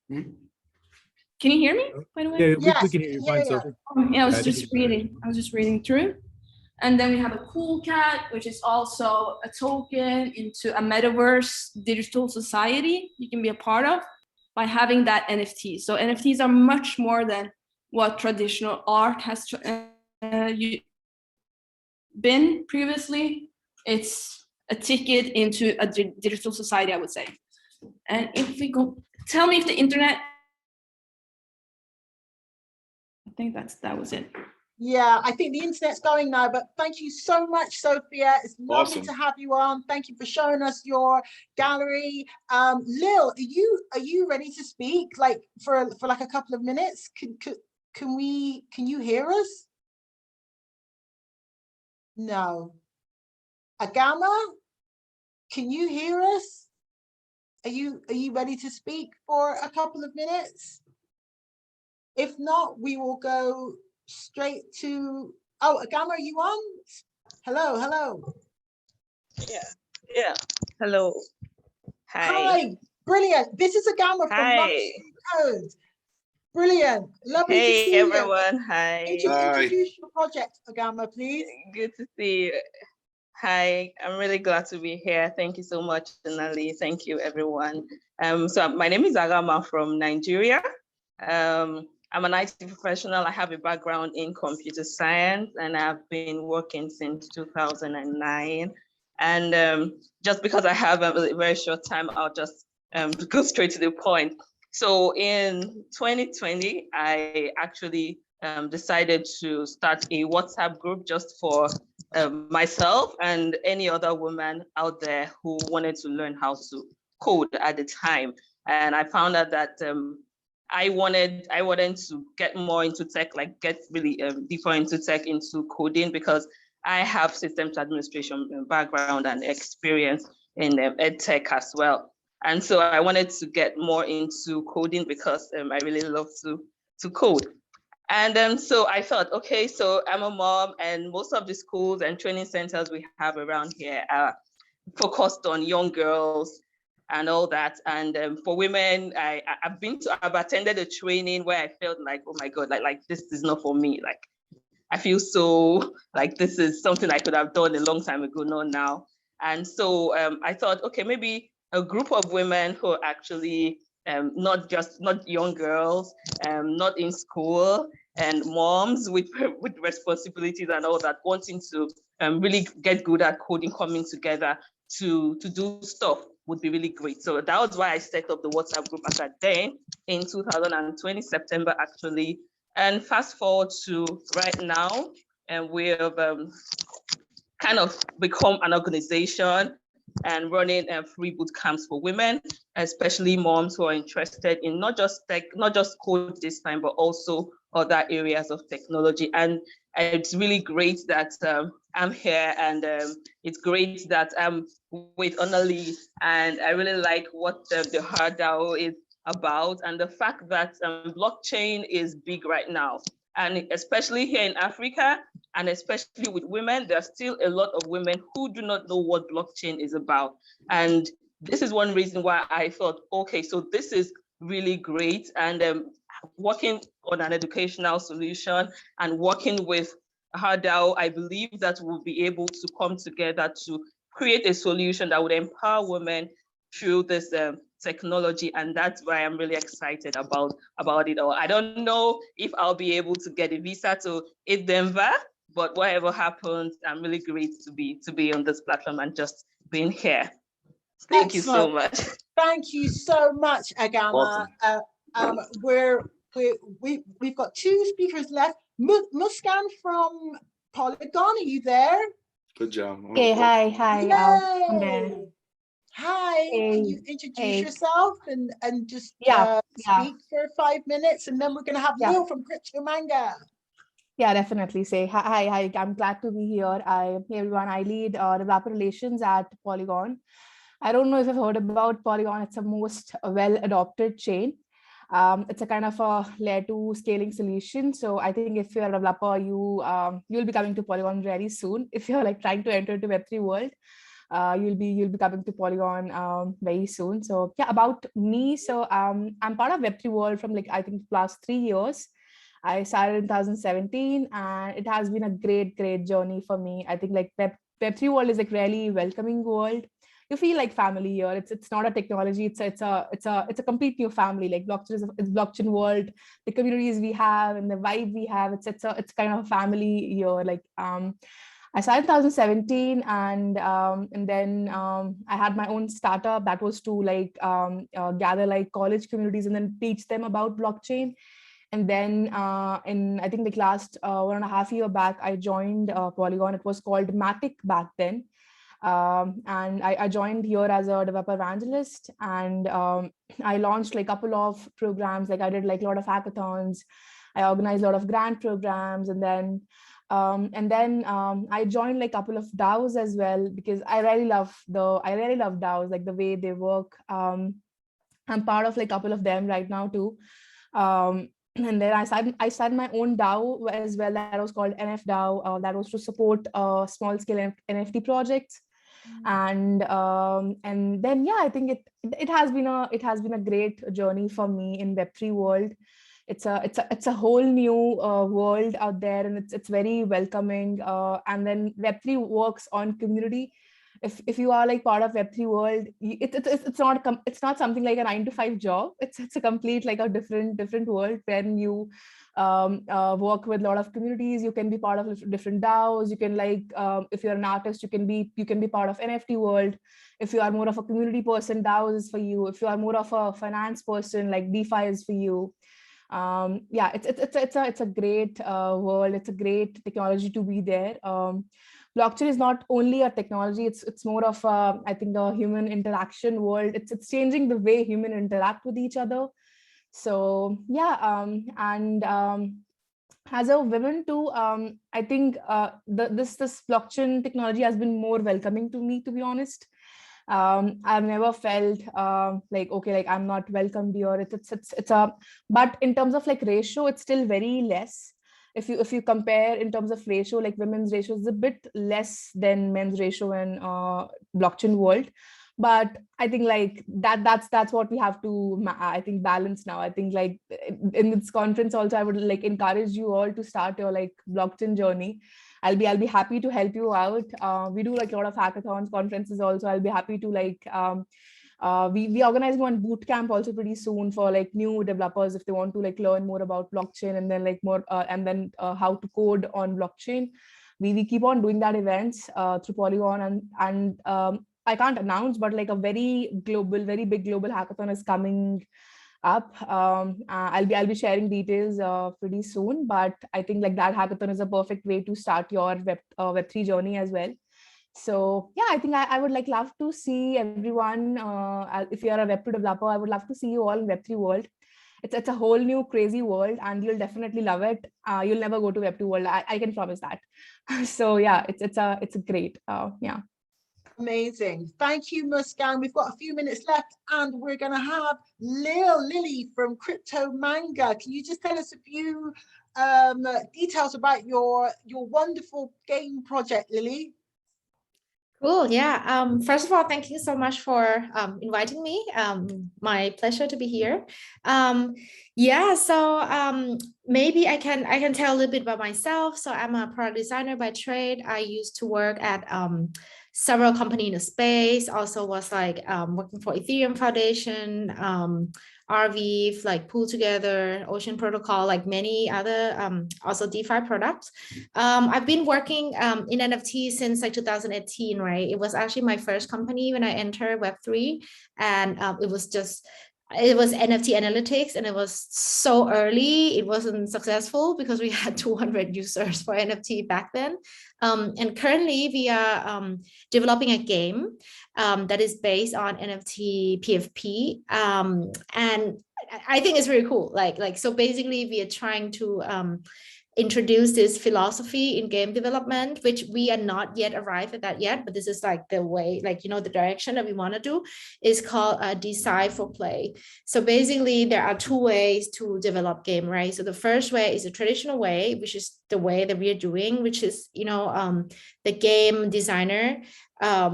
Can you hear me, by the way?
Yeah, we can hear you fine, Sophie.
Yeah, I was just reading through. And then we have a cool cat, which is also a token into a metaverse digital society you can be a part of by having that NFT. So NFTs are much more than what traditional art has been previously. It's a ticket into a digital society, I would say. And if we go, tell me if the internet, I think that was it.
Yeah, I think the internet's going now, but thank you so much, Sophia. It's lovely to have you on. Thank you for showing us your gallery. Lil, are you ready to speak? Like for like a couple of minutes? Can you hear us? No. Agama, can you hear us? Are you ready to speak for a couple of minutes? If not, we will go straight to, Agama, are you on? Hello.
Yeah. Hello.
Hi. Brilliant. This is Agama from Lunch Code. Brilliant. Lovely to see you.
Hey everyone. Hi.
Introduce your project, Agama, please.
Good to see you. Hi, I'm really glad to be here. Thank you so much, Nali. Thank you, everyone. So my name is Agama from Nigeria. I'm an IT professional. I have a background in computer science, and I've been working since 2009. And just because I have a very short time, I'll just go straight to the point. So in 2020, I actually decided to start a WhatsApp group just for myself and any other woman out there who wanted to learn how to code at the time. And I found out that I wanted to get more into tech, like get really deeper into tech, into coding, because I have systems administration background and experience in ed tech as well. And so I wanted to get more into coding because I really love to code. And so I thought, okay, so I'm a mom, and most of the schools and training centers we have around here are focused on young girls and all that. And for women, I've attended a training where I felt like, oh my God, like this is not for me. Like I feel so like this is something I could have done a long time ago, not now. And so I thought, okay, maybe a group of women who are actually not young girls, not in school, and moms with responsibilities and all that, wanting to really get good at coding, coming together to do stuff would be really great. So that was why I set up the WhatsApp group at that day in 2020, September actually. And fast forward to right now, and we have kind of become an organization and running free boot camps for women, especially moms who are interested in not just tech, not just code this time, but also other areas of technology. And it's really great that I'm here, and it's great that I'm with Onali, and I really like what the H.E.R DAO is about, and the fact that blockchain is big right now. And especially here in Africa, and especially with women, there's still a lot of women who do not know what blockchain is about. And this is one reason why I thought, okay, so this is really great. And working on an educational solution and working with H.E.R DAO, I believe that we'll be able to come together to create a solution that would empower women through this technology, and that's why I'm really excited about it all. I don't know if I'll be able to get a visa to Denver, but whatever happens, I'm really great to be on this platform and just being here. Thank you so much.
Thank you so much, Agama. We've got two speakers left. Muskan from Polygon, are you there?
Good job.
Okay, hi. I'm there.
Hi, can you introduce yourself and just
speak
for 5 minutes, and then we're going to have Lil from Crypto Manga.
Yeah, definitely. Say hi. I'm glad to be here. Hey everyone, I lead developer relations at Polygon. I don't know if you've heard about Polygon. It's a most well-adopted chain. It's a kind of a layer 2 scaling solution. So I think if you're a developer, you'll be coming to Polygon very soon. If you're like trying to enter the Web3 world, you'll be coming to Polygon very soon. So yeah, about me. So I'm part of Web3 world from like I think last 3 years. I started in 2017, and it has been a great journey for me. I think like Web3 world is like really welcoming world. You feel like family here. It's not a technology. It's a complete new family. Like blockchain is blockchain world. The communities we have and the vibe we have. It's kind of a family here. Like I started in 2017, and then I had my own startup that was to like gather like college communities and then teach them about blockchain. And then in I think like last 1.5 years back, I joined Polygon. It was called Matic back then. And I joined here as a developer evangelist, and I launched like a couple of programs. Like I did like a lot of hackathons. I organized a lot of grant programs, and then I joined like a couple of DAOs as well, because I really love DAOs, like the way they work. I'm part of like a couple of them right now too. And then I started my own DAO as well that was called NFDAO. That was to support small scale NFT projects. And then yeah, I think it has been a great journey for me in Web3 world. It's a whole new world out there, and it's very welcoming. And then Web3 works on community. If you are like part of Web3 world, it's not something like a 9-to-5 job. It's a complete like a different world where you work with a lot of communities. You can be part of different DAOs. You can like if you're an artist, you can be part of NFT world. If you are more of a community person, DAOs is for you. If you are more of a finance person, like DeFi is for you. Yeah, it's a great world. It's a great technology to be there. Blockchain is not only a technology, it's more of a, I think, a human interaction world. It's changing the way humans interact with each other. So yeah, and as a woman too, I think this blockchain technology has been more welcoming to me, to be honest. I've never felt like, okay, like I'm not welcomed here. But in terms of like ratio, it's still very less. If you compare in terms of ratio, like women's ratio is a bit less than men's ratio in blockchain world. But I think like that's what we have to, I think, balance now. I think like in this conference also, I would like encourage you all to start your like blockchain journey. I'll be happy to help you out. We do like a lot of hackathons, conferences also. I'll be happy to like we organizing one boot camp also pretty soon for like new developers if they want to like learn more about blockchain, and then like more how to code on blockchain. We keep on doing that events through Polygon, and I can't announce, but like a very big global hackathon is coming up. I'll be sharing details pretty soon, but I think like that hackathon is a perfect way to start your Web3 journey as well. So yeah, I think I would like love to see everyone. If you are a Web2 developer, I would love to see you all in Web3 world. It's a whole new crazy world, and you'll definitely love it. You'll never go to Web2 world. I can promise that. So yeah, it's a great yeah.
Amazing. Thank you, Muskan. We've got a few minutes left, and we're going to have Lily from Crypto Manga. Can you just tell us a few details about your wonderful game project, Lily?
Cool. Yeah. First of all, thank you so much for inviting me. My pleasure to be here. Yeah. So maybe I can tell a little bit about myself. So I'm a product designer by trade. I used to work at several companies in the space, also was like working for Ethereum Foundation, RV, like Pool Together, Ocean Protocol, like many other also DeFi products. I've been working in NFT since like 2018, right? It was actually my first company when I entered Web3, and it was NFT analytics, and it was so early. It wasn't successful because we had 200 users for NFT back then. And currently we are developing a game that is based on NFT PFP. And I think it's really cool. So basically we are trying to introduce this philosophy in game development, which we are not yet arrived at that yet, but this is like the way, like, you know, the direction that we want to do is called design for play. So basically there are two ways to develop game, right? So the first way is a traditional way, which is the way that we are doing, which is, you know, the game designer,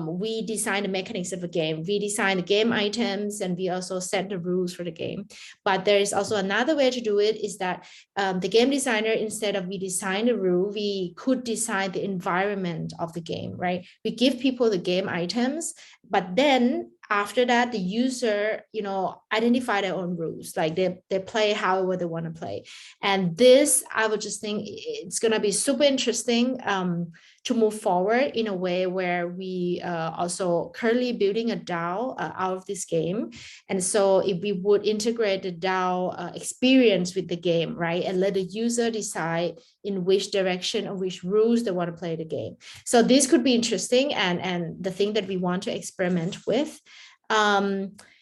we design the mechanics of a game, we design the game items, and we also set the rules for the game. But there is also another way to do it, is that the game designer, instead of we design the rule, we could design the environment of the game, right? We give people the game items, but then after that, the user, you know, identify their own rules, like they play however they want to play. And this, I would just think it's going to be super interesting to move forward in a way where we also currently building a DAO out of this game. And so if we would integrate the DAO experience with the game, right, and let the user decide in which direction or which rules they want to play the game. So this could be interesting, and the thing that we want to experiment with.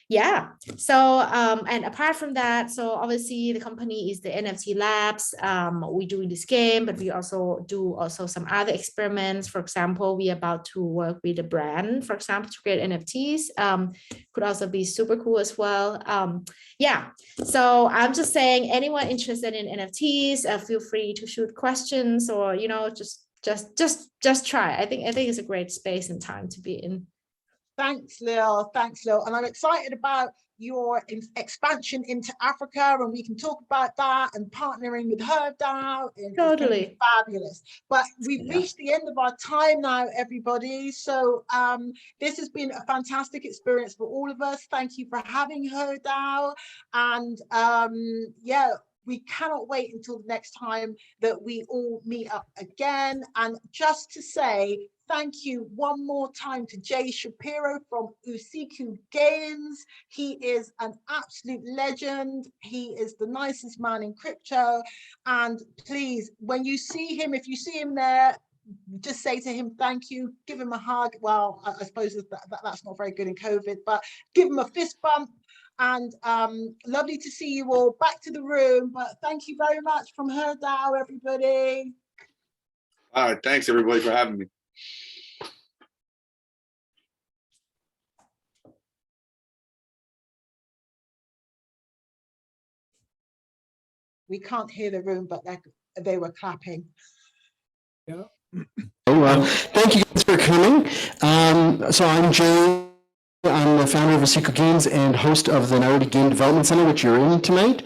Yeah, so and apart from that, so obviously the company is the NFT Labs. We're doing this game, but we also do some other experiments. For example, we're about to work with a brand, for example, to create NFTs. Could also be super cool as well. Yeah, so I'm just saying, anyone interested in NFTs, feel free to shoot questions, or, you know, just try. I think it's a great space and time to be in.
Thanks, Lil. Thanks, Lil. And I'm excited about your expansion into Africa, and we can talk about that, and partnering with H.E.R DAO.
Totally
fabulous. But we've reached the end of our time now, everybody. So this has been a fantastic experience for all of us. Thank you for having H.E.R DAO. And yeah, we cannot wait until the next time that we all meet up again. And just to say, thank you one more time to Jay Shapiro from Usiku Games. He is an absolute legend. He is the nicest man in crypto. And please, when you see him, if you see him there, just say to him, thank you, give him a hug. Well, I suppose that's not very good in COVID, but give him a fist bump. And lovely to see you all back to the room. But thank you very much from H.E.R DAO, everybody.
All right, thanks everybody for having me.
We can't hear the room, but they were clapping.
Yeah. Thank you guys for coming. So I'm Jay. I'm the founder of Usiku Games and host of the Nairobi Game Development Center, which you're in tonight.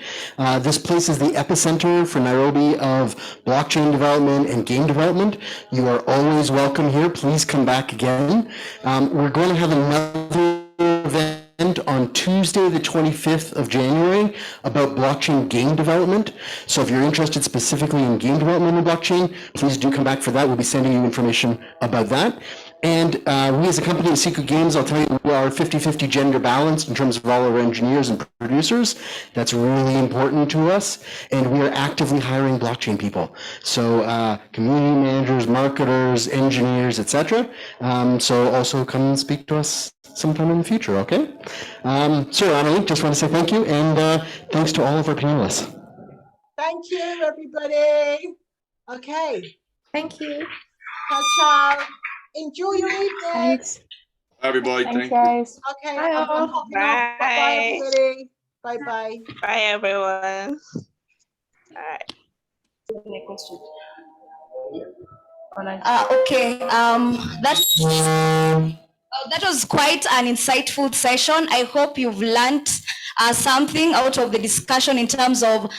This place is the epicenter for Nairobi of blockchain development and game development. You are always welcome here. Please come back again. We're going to have another event on Tuesday, the 25th of January, about blockchain game development. So if you're interested specifically in game development and blockchain, please do come back for that. We'll be sending you information about that. And we as a company, Usiku Games, I'll tell you, we are 50-50 gender balanced in terms of all our engineers and producers. That's really important to us. And we are actively hiring blockchain people. So community managers, marketers, engineers, etc. So also come and speak to us sometime in the future, okay? So Annalie, just want to say thank you, and thanks to all of our panelists.
Thank you, everybody. Okay.
Thank you.
Ciao, ciao. Enjoy your evening.
Thanks.
Bye, everybody.
Thanks,
Thank
guys.
Okay.
Bye,
I'm
all.
hopping off. Bye, everybody. Bye-bye.
Bye, everyone. All right.
Okay. That was quite an insightful session. I hope you've learned something out of the discussion in terms of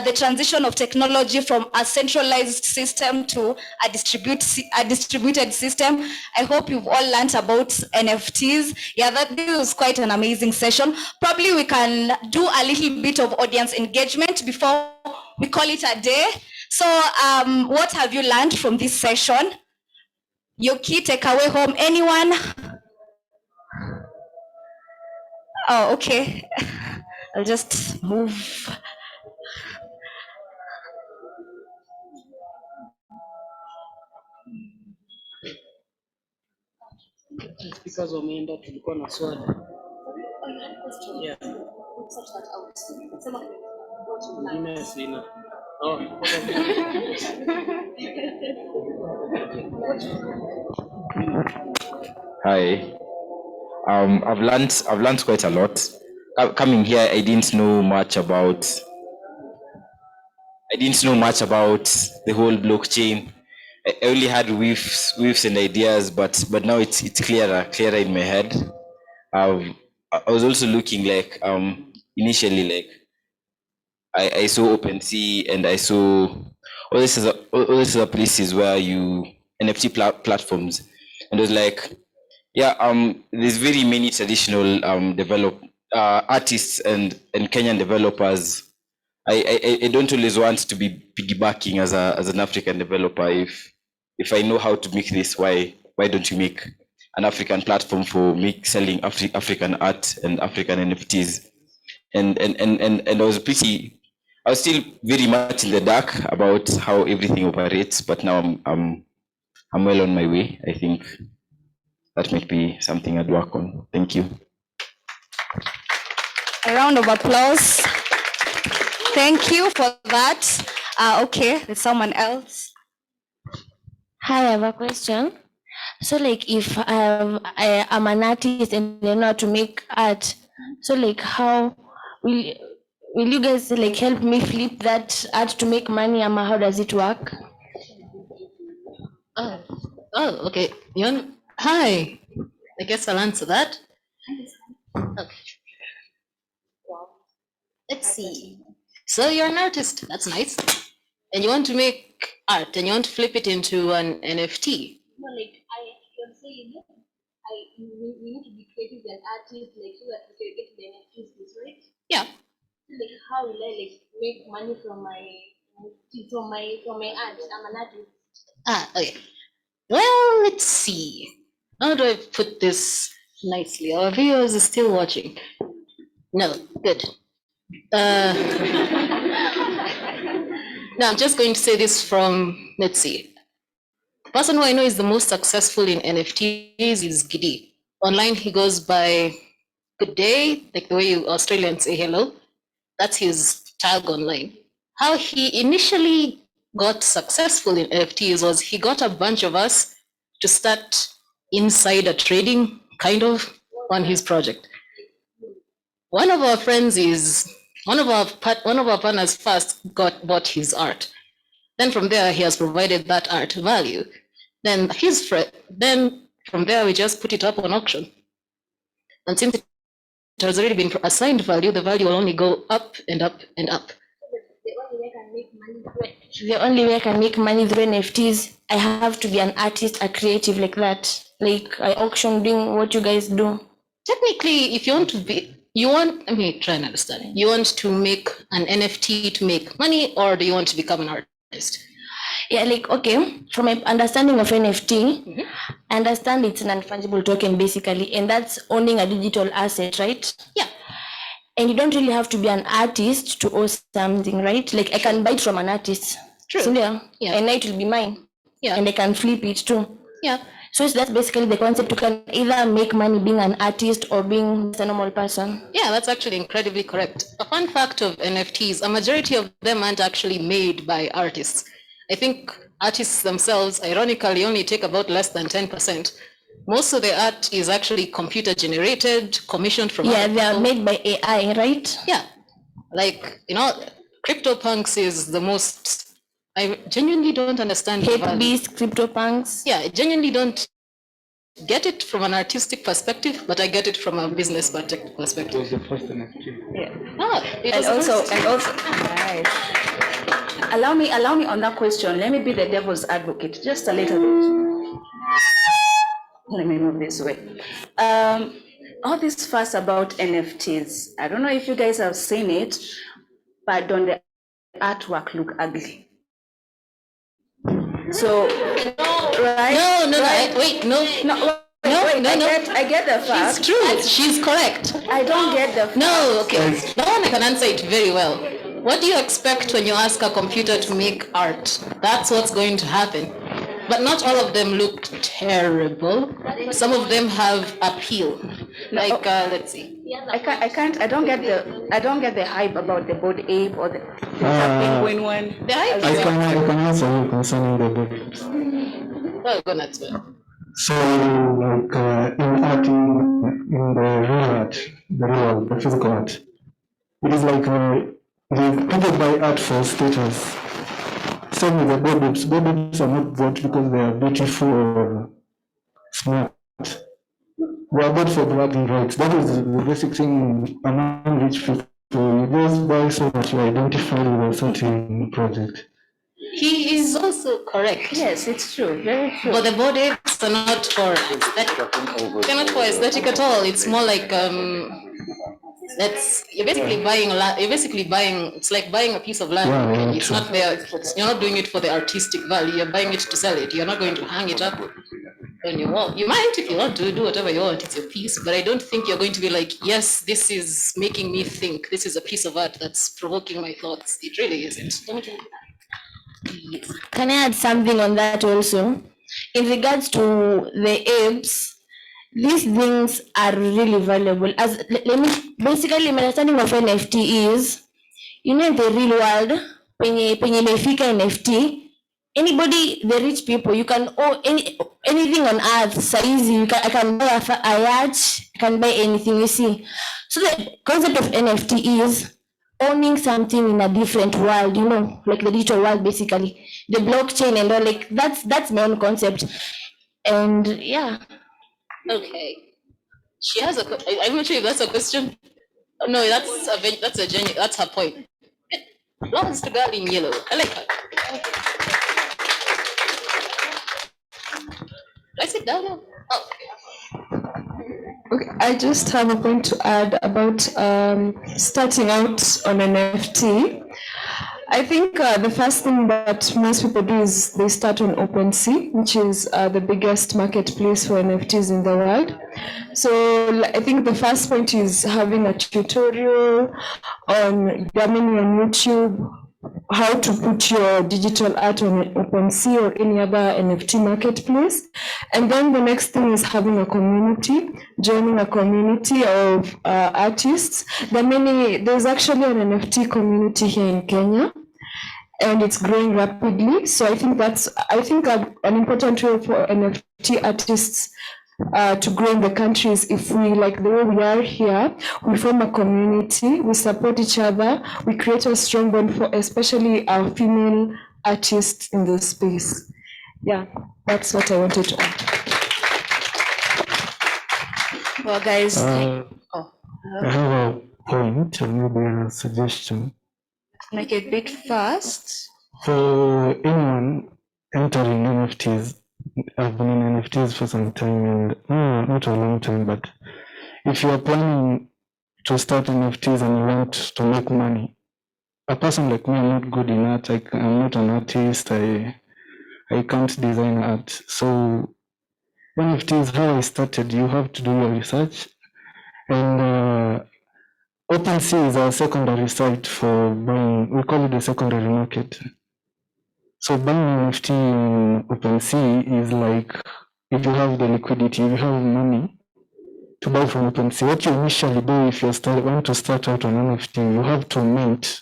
the transition of technology from a centralized system to a distributed system. I hope you've all learned about NFTs. Yeah, this was quite an amazing session. Probably we can do a little bit of audience engagement before we call it a day. So what have you learned from this session? Your key takeaway home, anyone? Oh, okay. I'll just move.
Because umeenda tulikuwa na swali. Yeah. Ingine sina. Oh.
Hi. I've learned quite a lot. Coming here, I didn't know much about the whole blockchain. I only had whiffs and ideas, but now it's clearer in my head. I was also looking like initially like I saw OpenSea and I saw all these other places where you NFT platforms, and it was like, yeah, there's very many traditional artists and Kenyan developers. I don't always want to be piggybacking as an African developer. If I know how to make this, why don't you make an African platform for selling African art and African NFTs? And I was still very much in the dark about how everything operates, but now I'm well on my way. I think that might be something I'd work on. Thank you.
A round of applause. Thank you for that. Okay, there's someone else.
Hi, I have a question. So like if I'm an artist and I know how to make art, so like how will you guys like help me flip that art to make money, or how does it work?
Oh, okay. Hi. I guess I'll answer that. Okay. Let's see. So you're an artist. That's nice. And you want to make art and you want to flip it into an NFT.
No, like you're saying, we need to be creative and artists, like so that we can get the NFTs, right?
Yeah.
So, like how will I like make money from my art? I'm an artist.
Okay. Well, let's see. How do I put this nicely? Our viewers are still watching. No, good. Now I'm just going to say this from, let's see. The person who I know is the most successful in NFTs is Gidi. Online, he goes by good day, like the way you Australians say hello. That's his tag online. How he initially got successful in NFTs was he got a bunch of us to start insider trading, kind of, on his project. One of our partners first bought his art. Then from there, he has provided that art value. Then from there, we just put it up on auction. And since it has already been assigned value, the value will only go up and up and up.
The only way I can make money through NFTs, I have to be an artist, a creative like that. Like I auction doing what you guys do.
Technically, if you want to be, let me try and understand. You want to make an NFT to make money, or do you want to become an artist?
Yeah, like, okay, from my understanding of NFT, I understand it's an non-fungible token basically, and that's owning a digital asset, right?
Yeah.
And you don't really have to be an artist to own something, right? Like I can buy it from an artist.
True.
So,
Yeah.
And now it will be mine.
Yeah.
And I can flip it too.
Yeah.
So that's basically the concept. You can either make money being an artist or being a normal person.
Yeah, that's actually incredibly correct. A fun fact of NFTs, a majority of them aren't actually made by artists. I think artists themselves, ironically, only take about less than 10%. Most of the art is actually computer generated, commissioned from
they are made by AI, right?
Yeah. Like, CryptoPunks is the most, I genuinely don't understand.
CryptoPunks.
Yeah, I genuinely don't get it from an artistic perspective, but I get it from a business perspective.
It was the first NFT.
Yeah.
And also, right. Allow me on that question. Let me be the devil's advocate just a little bit. Let me move this way. All this fuss about NFTs. I don't know if you guys have seen it, but don't the artwork look ugly? So, right? I get the fact.
It's true. She's correct.
I don't get the fact.
No, okay. No one can answer it very well. What do you expect when you ask a computer to make art? That's what's going to happen. But not all of them look terrible. Some of them have appeal. Like, let's see.
I don't get the hype about the Bored Ape or the penguin one.
The hype
I can answer you concerning the book.
Well, go nuts, man.
So, like in art, in the real art, the physical art, it is like people buy art for status. Same with the board books are not bought because they are beautiful or smart. They are bought for bragging rights. That is the basic thing among rich people. You just buy so that you identify with a certain project.
He is also correct.
Yes, it's true, very true.
But the board apes are not for aesthetic. They're not for aesthetic at all. It's more like you're basically buying. It's like buying a piece of land.
Yeah,
it's not there. You're not doing it for the artistic value. You're buying it to sell it. You're not going to hang it up on your wall. You might if you want to do whatever you want. It's your piece. But I don't think you're going to be like, yes, this is making me think. This is a piece of art that's provoking my thoughts. It really isn't.
Can I add something on that also? In regards to the apes, these things are really valuable. Basically, my understanding of NFT is, in the real world, when you imefika NFT, anybody, the rich people, you can own anything on earth. So easy, I can buy a yacht, I can buy anything, you see. So the concept of NFT is owning something in a different world, like the digital world, basically, the blockchain and all. Like that's my own concept, and yeah.
Okay. She has I'm not sure if that's a question. No, that's her point. Lost girl in yellow. I like her. I sit down now. Oh.
Okay, I just have a point to add about starting out on NFT. I think the first thing that most people do is they start on OpenSea, which is the biggest marketplace for NFTs in the world. So I think the first point is having a tutorial on YouTube, how to put your digital art on OpenSea or any other NFT marketplace. And then the next thing is having a community, joining a community of artists. There's actually an NFT community here in Kenya, and it's growing rapidly. So I think an important way for NFT artists to grow in the country is if we, like the way we are here, we form a community, we support each other, we create a strong bond for especially our female artists in the space. Yeah, that's what I wanted to add.
Well, guys,
I have a point or maybe a suggestion.
Make it bit fast.
For anyone entering NFTs, I've been in NFTs for some time, and not a long time, but if you are planning to start NFTs and you want to make money, a person like me, I'm not good in art. I'm not an artist. I can't design art. So NFTs, how I started, you have to do your research, and OpenSea is our secondary site for buying. We call it the secondary market. So buying NFT in OpenSea is like, if you have the liquidity, if you have money to buy from OpenSea, what you initially do if you want to start out on NFT, you have to mint.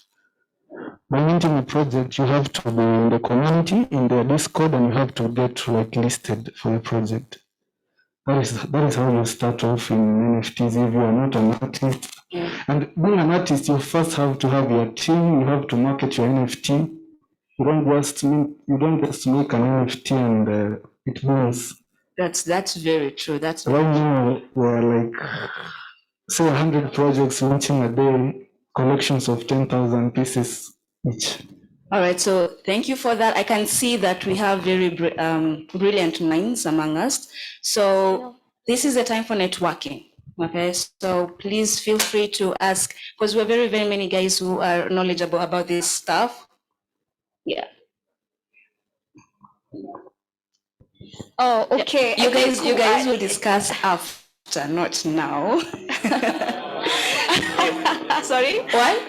By minting a project, you have to be in the community, in the Discord, and you have to get listed for the project. That is how you start off in NFTs if you are not an artist. And being an artist, you first have to have your team, you have to market your NFT. You don't just make an NFT and it goes.
That's very true. That's
Right now, there are like, say, 100 projects launching a day, collections of 10,000 pieces each.
All right, so thank you for that. I can see that we have very brilliant minds among us. So this is the time for networking. Okay, so please feel free to ask, because we're very, very many guys who are knowledgeable about this stuff. Yeah.
Oh, okay.
You guys will discuss after, not now. Sorry, what?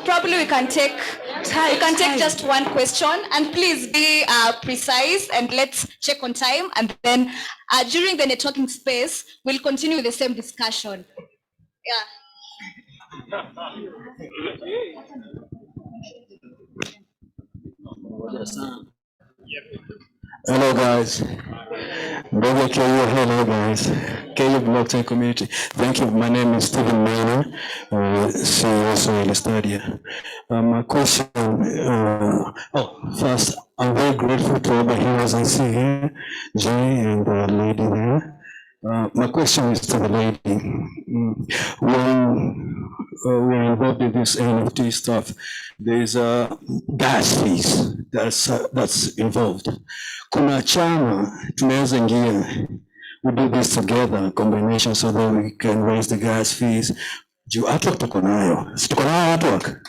Probably we can take just one question, and please be precise, and let's check on time, and then during the networking space we'll continue with the same discussion. Yeah.
Hello guys. Brother KU, hello guys. KU Blockchain Community. Thank you. My name is Stephen Maynard, CEO Soil Stadia. My question, first, I'm very grateful to all the heroes I see here, Jay and the lady there. My question is to the lady. When we're involved in this NFT stuff, there's gas fees that's involved. Kuna chama tunaweza ingia, we do this together, combination, so that we can raise the gas fees. Juu artwork tuko nayo, si tuko nayo artwork?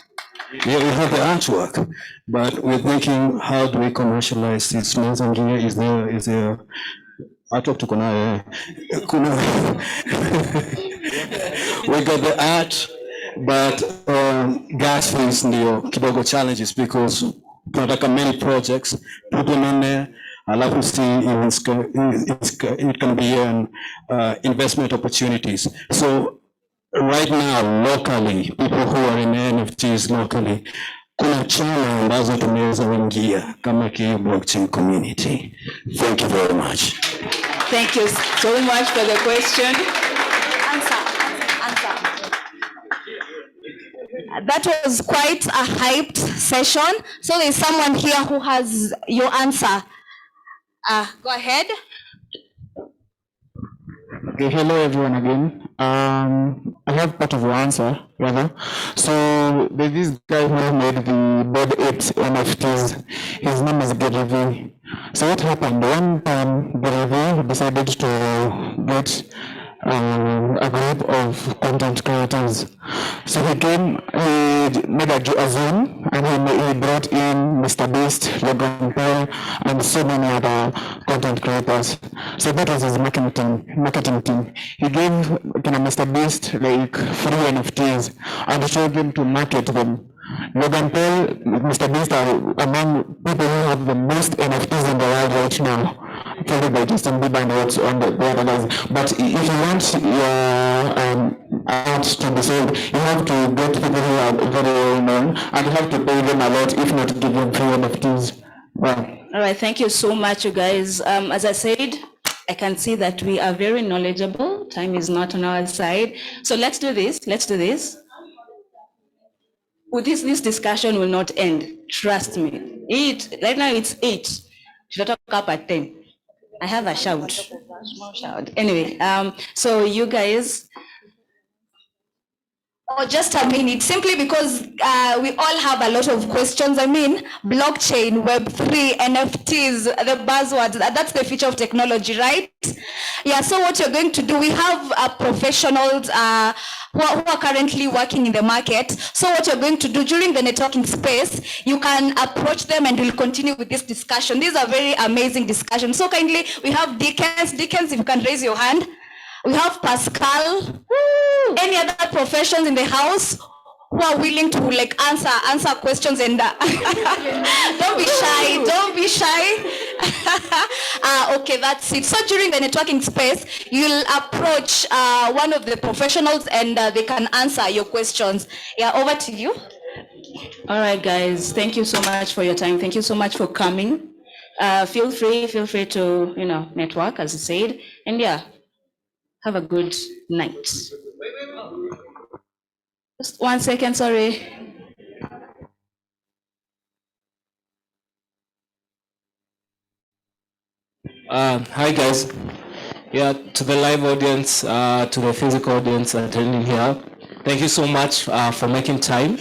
Yeah, we have the artwork, but we're thinking, how do we commercialize this? Tunaweza ingia, is there artwork tuko nayo? Kuna we got the art, but gas fees ndio kidogo challenges, because tunataka many projects, put them in there. I love to see it can be an investment opportunities. So right now, locally, people who are in NFTs locally, kuna chama ambazo tunaweza ingia kama KU Blockchain Community. Thank you very much.
Thank you so much for the question.
Answer. That was quite a hyped session. So there's someone here who has your answer. Go ahead.
Okay, hello everyone again. I have part of the answer, rather. So there's this guy who made the Bored Apes NFTs. His name is Gary V. So what happened? One time Gary V decided to get a group of content creators. So he made a Zoom, and he brought in Mr. Beast, Logan Paul, and so many other content creators. So that was his marketing team. He gave Mr. Beast like free NFTs and told him to market them. Logan Paul, Mr. Beast are among people who have the most NFTs in the world right now, followed by Justin Bieber and what's on the other guys. But if you want your art to be sold, you have to get people who are very well known, and you have to pay them a lot, if not give them free NFTs. Wow.
All right, thank you so much, you guys. As I said, I can see that we are very knowledgeable. Time is not on our side. So let's do this. With this discussion will not end. Trust me. Right now it's 8. Should I talk up at 10? I have a shout. Anyway, so you guys.
Oh, just a minute, simply because we all have a lot of questions. I mean, blockchain, Web3, NFTs, the buzzwords, that's the future of technology, right? Yeah, so what you're going to do, we have professionals who are currently working in the market. So what you're going to do during the networking space, you can approach them and we'll continue with this discussion. These are very amazing discussions. So kindly, we have Dickens, if you can raise your hand. We have Pascal. Woo! Any other professions in the house who are willing to like answer questions and don't be shy. Okay, that's it. So during the networking space, you'll approach one of the professionals and they can answer your questions. Yeah, over to you.
All right, guys. Thank you so much for your time. Thank you so much for coming. Feel free to network, as I said, and yeah. Have a good night. Just 1 second, sorry.
Hi guys. Yeah, to the live audience, to the physical audience attending here, thank you so much for making time.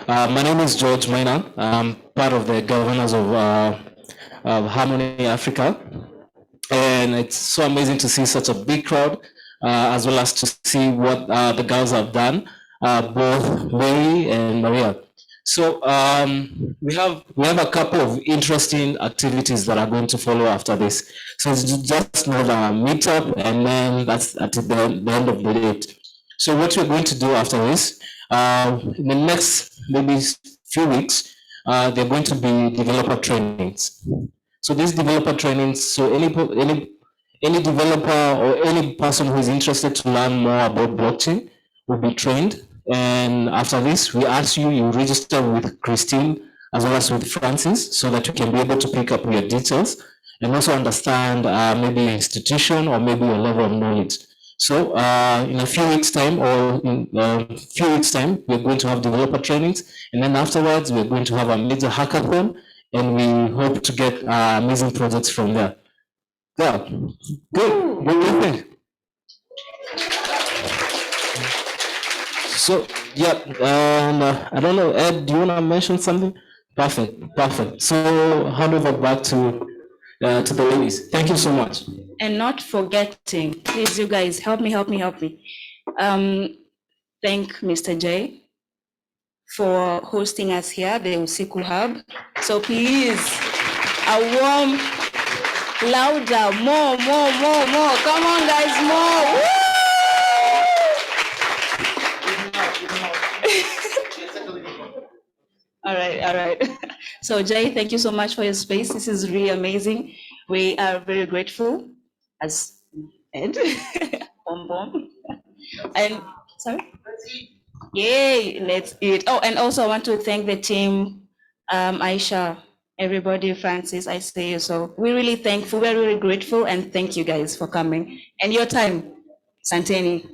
My name is George Maina. I'm part of the governors of Harmony Africa. And it's so amazing to see such a big crowd, as well as to see what the girls have done, both Mary and Maria. So we have a couple of interesting activities that are going to follow after this. So it's just not a meetup, and then that's at the end of the day. So what we're going to do after this, in the next maybe few weeks, they're going to be developer trainings. So these developer trainings, so any developer or any person who is interested to learn more about blockchain will be trained. And after this, we ask you register with Christine as well as with Francis so that you can be able to pick up your details and also understand maybe your institution or maybe your level of knowledge. So in a few weeks time we're going to have developer trainings. And then afterwards, we're going to have a major hackathon, and we hope to get amazing projects from there. Yeah, good. What do you think? So yeah, and I don't know, Ed, do you want to mention something? Perfect. So hand over back to the ladies. Thank you so much.
And not forgetting, please, you guys, help me. Thank Mr. J for hosting us here, the Usiku Hub. So please, a warm, louder, more. Come on, guys, more. Woo! All right. So Jay, thank you so much for your space. This is really amazing. We are very grateful as Ed. Bom. And sorry? Yay, let's eat. Oh, and also I want to thank the team, Aisha, everybody, Francis, I see you. So we're really thankful, we're really grateful, and thank you guys for coming. And your time, Santeni.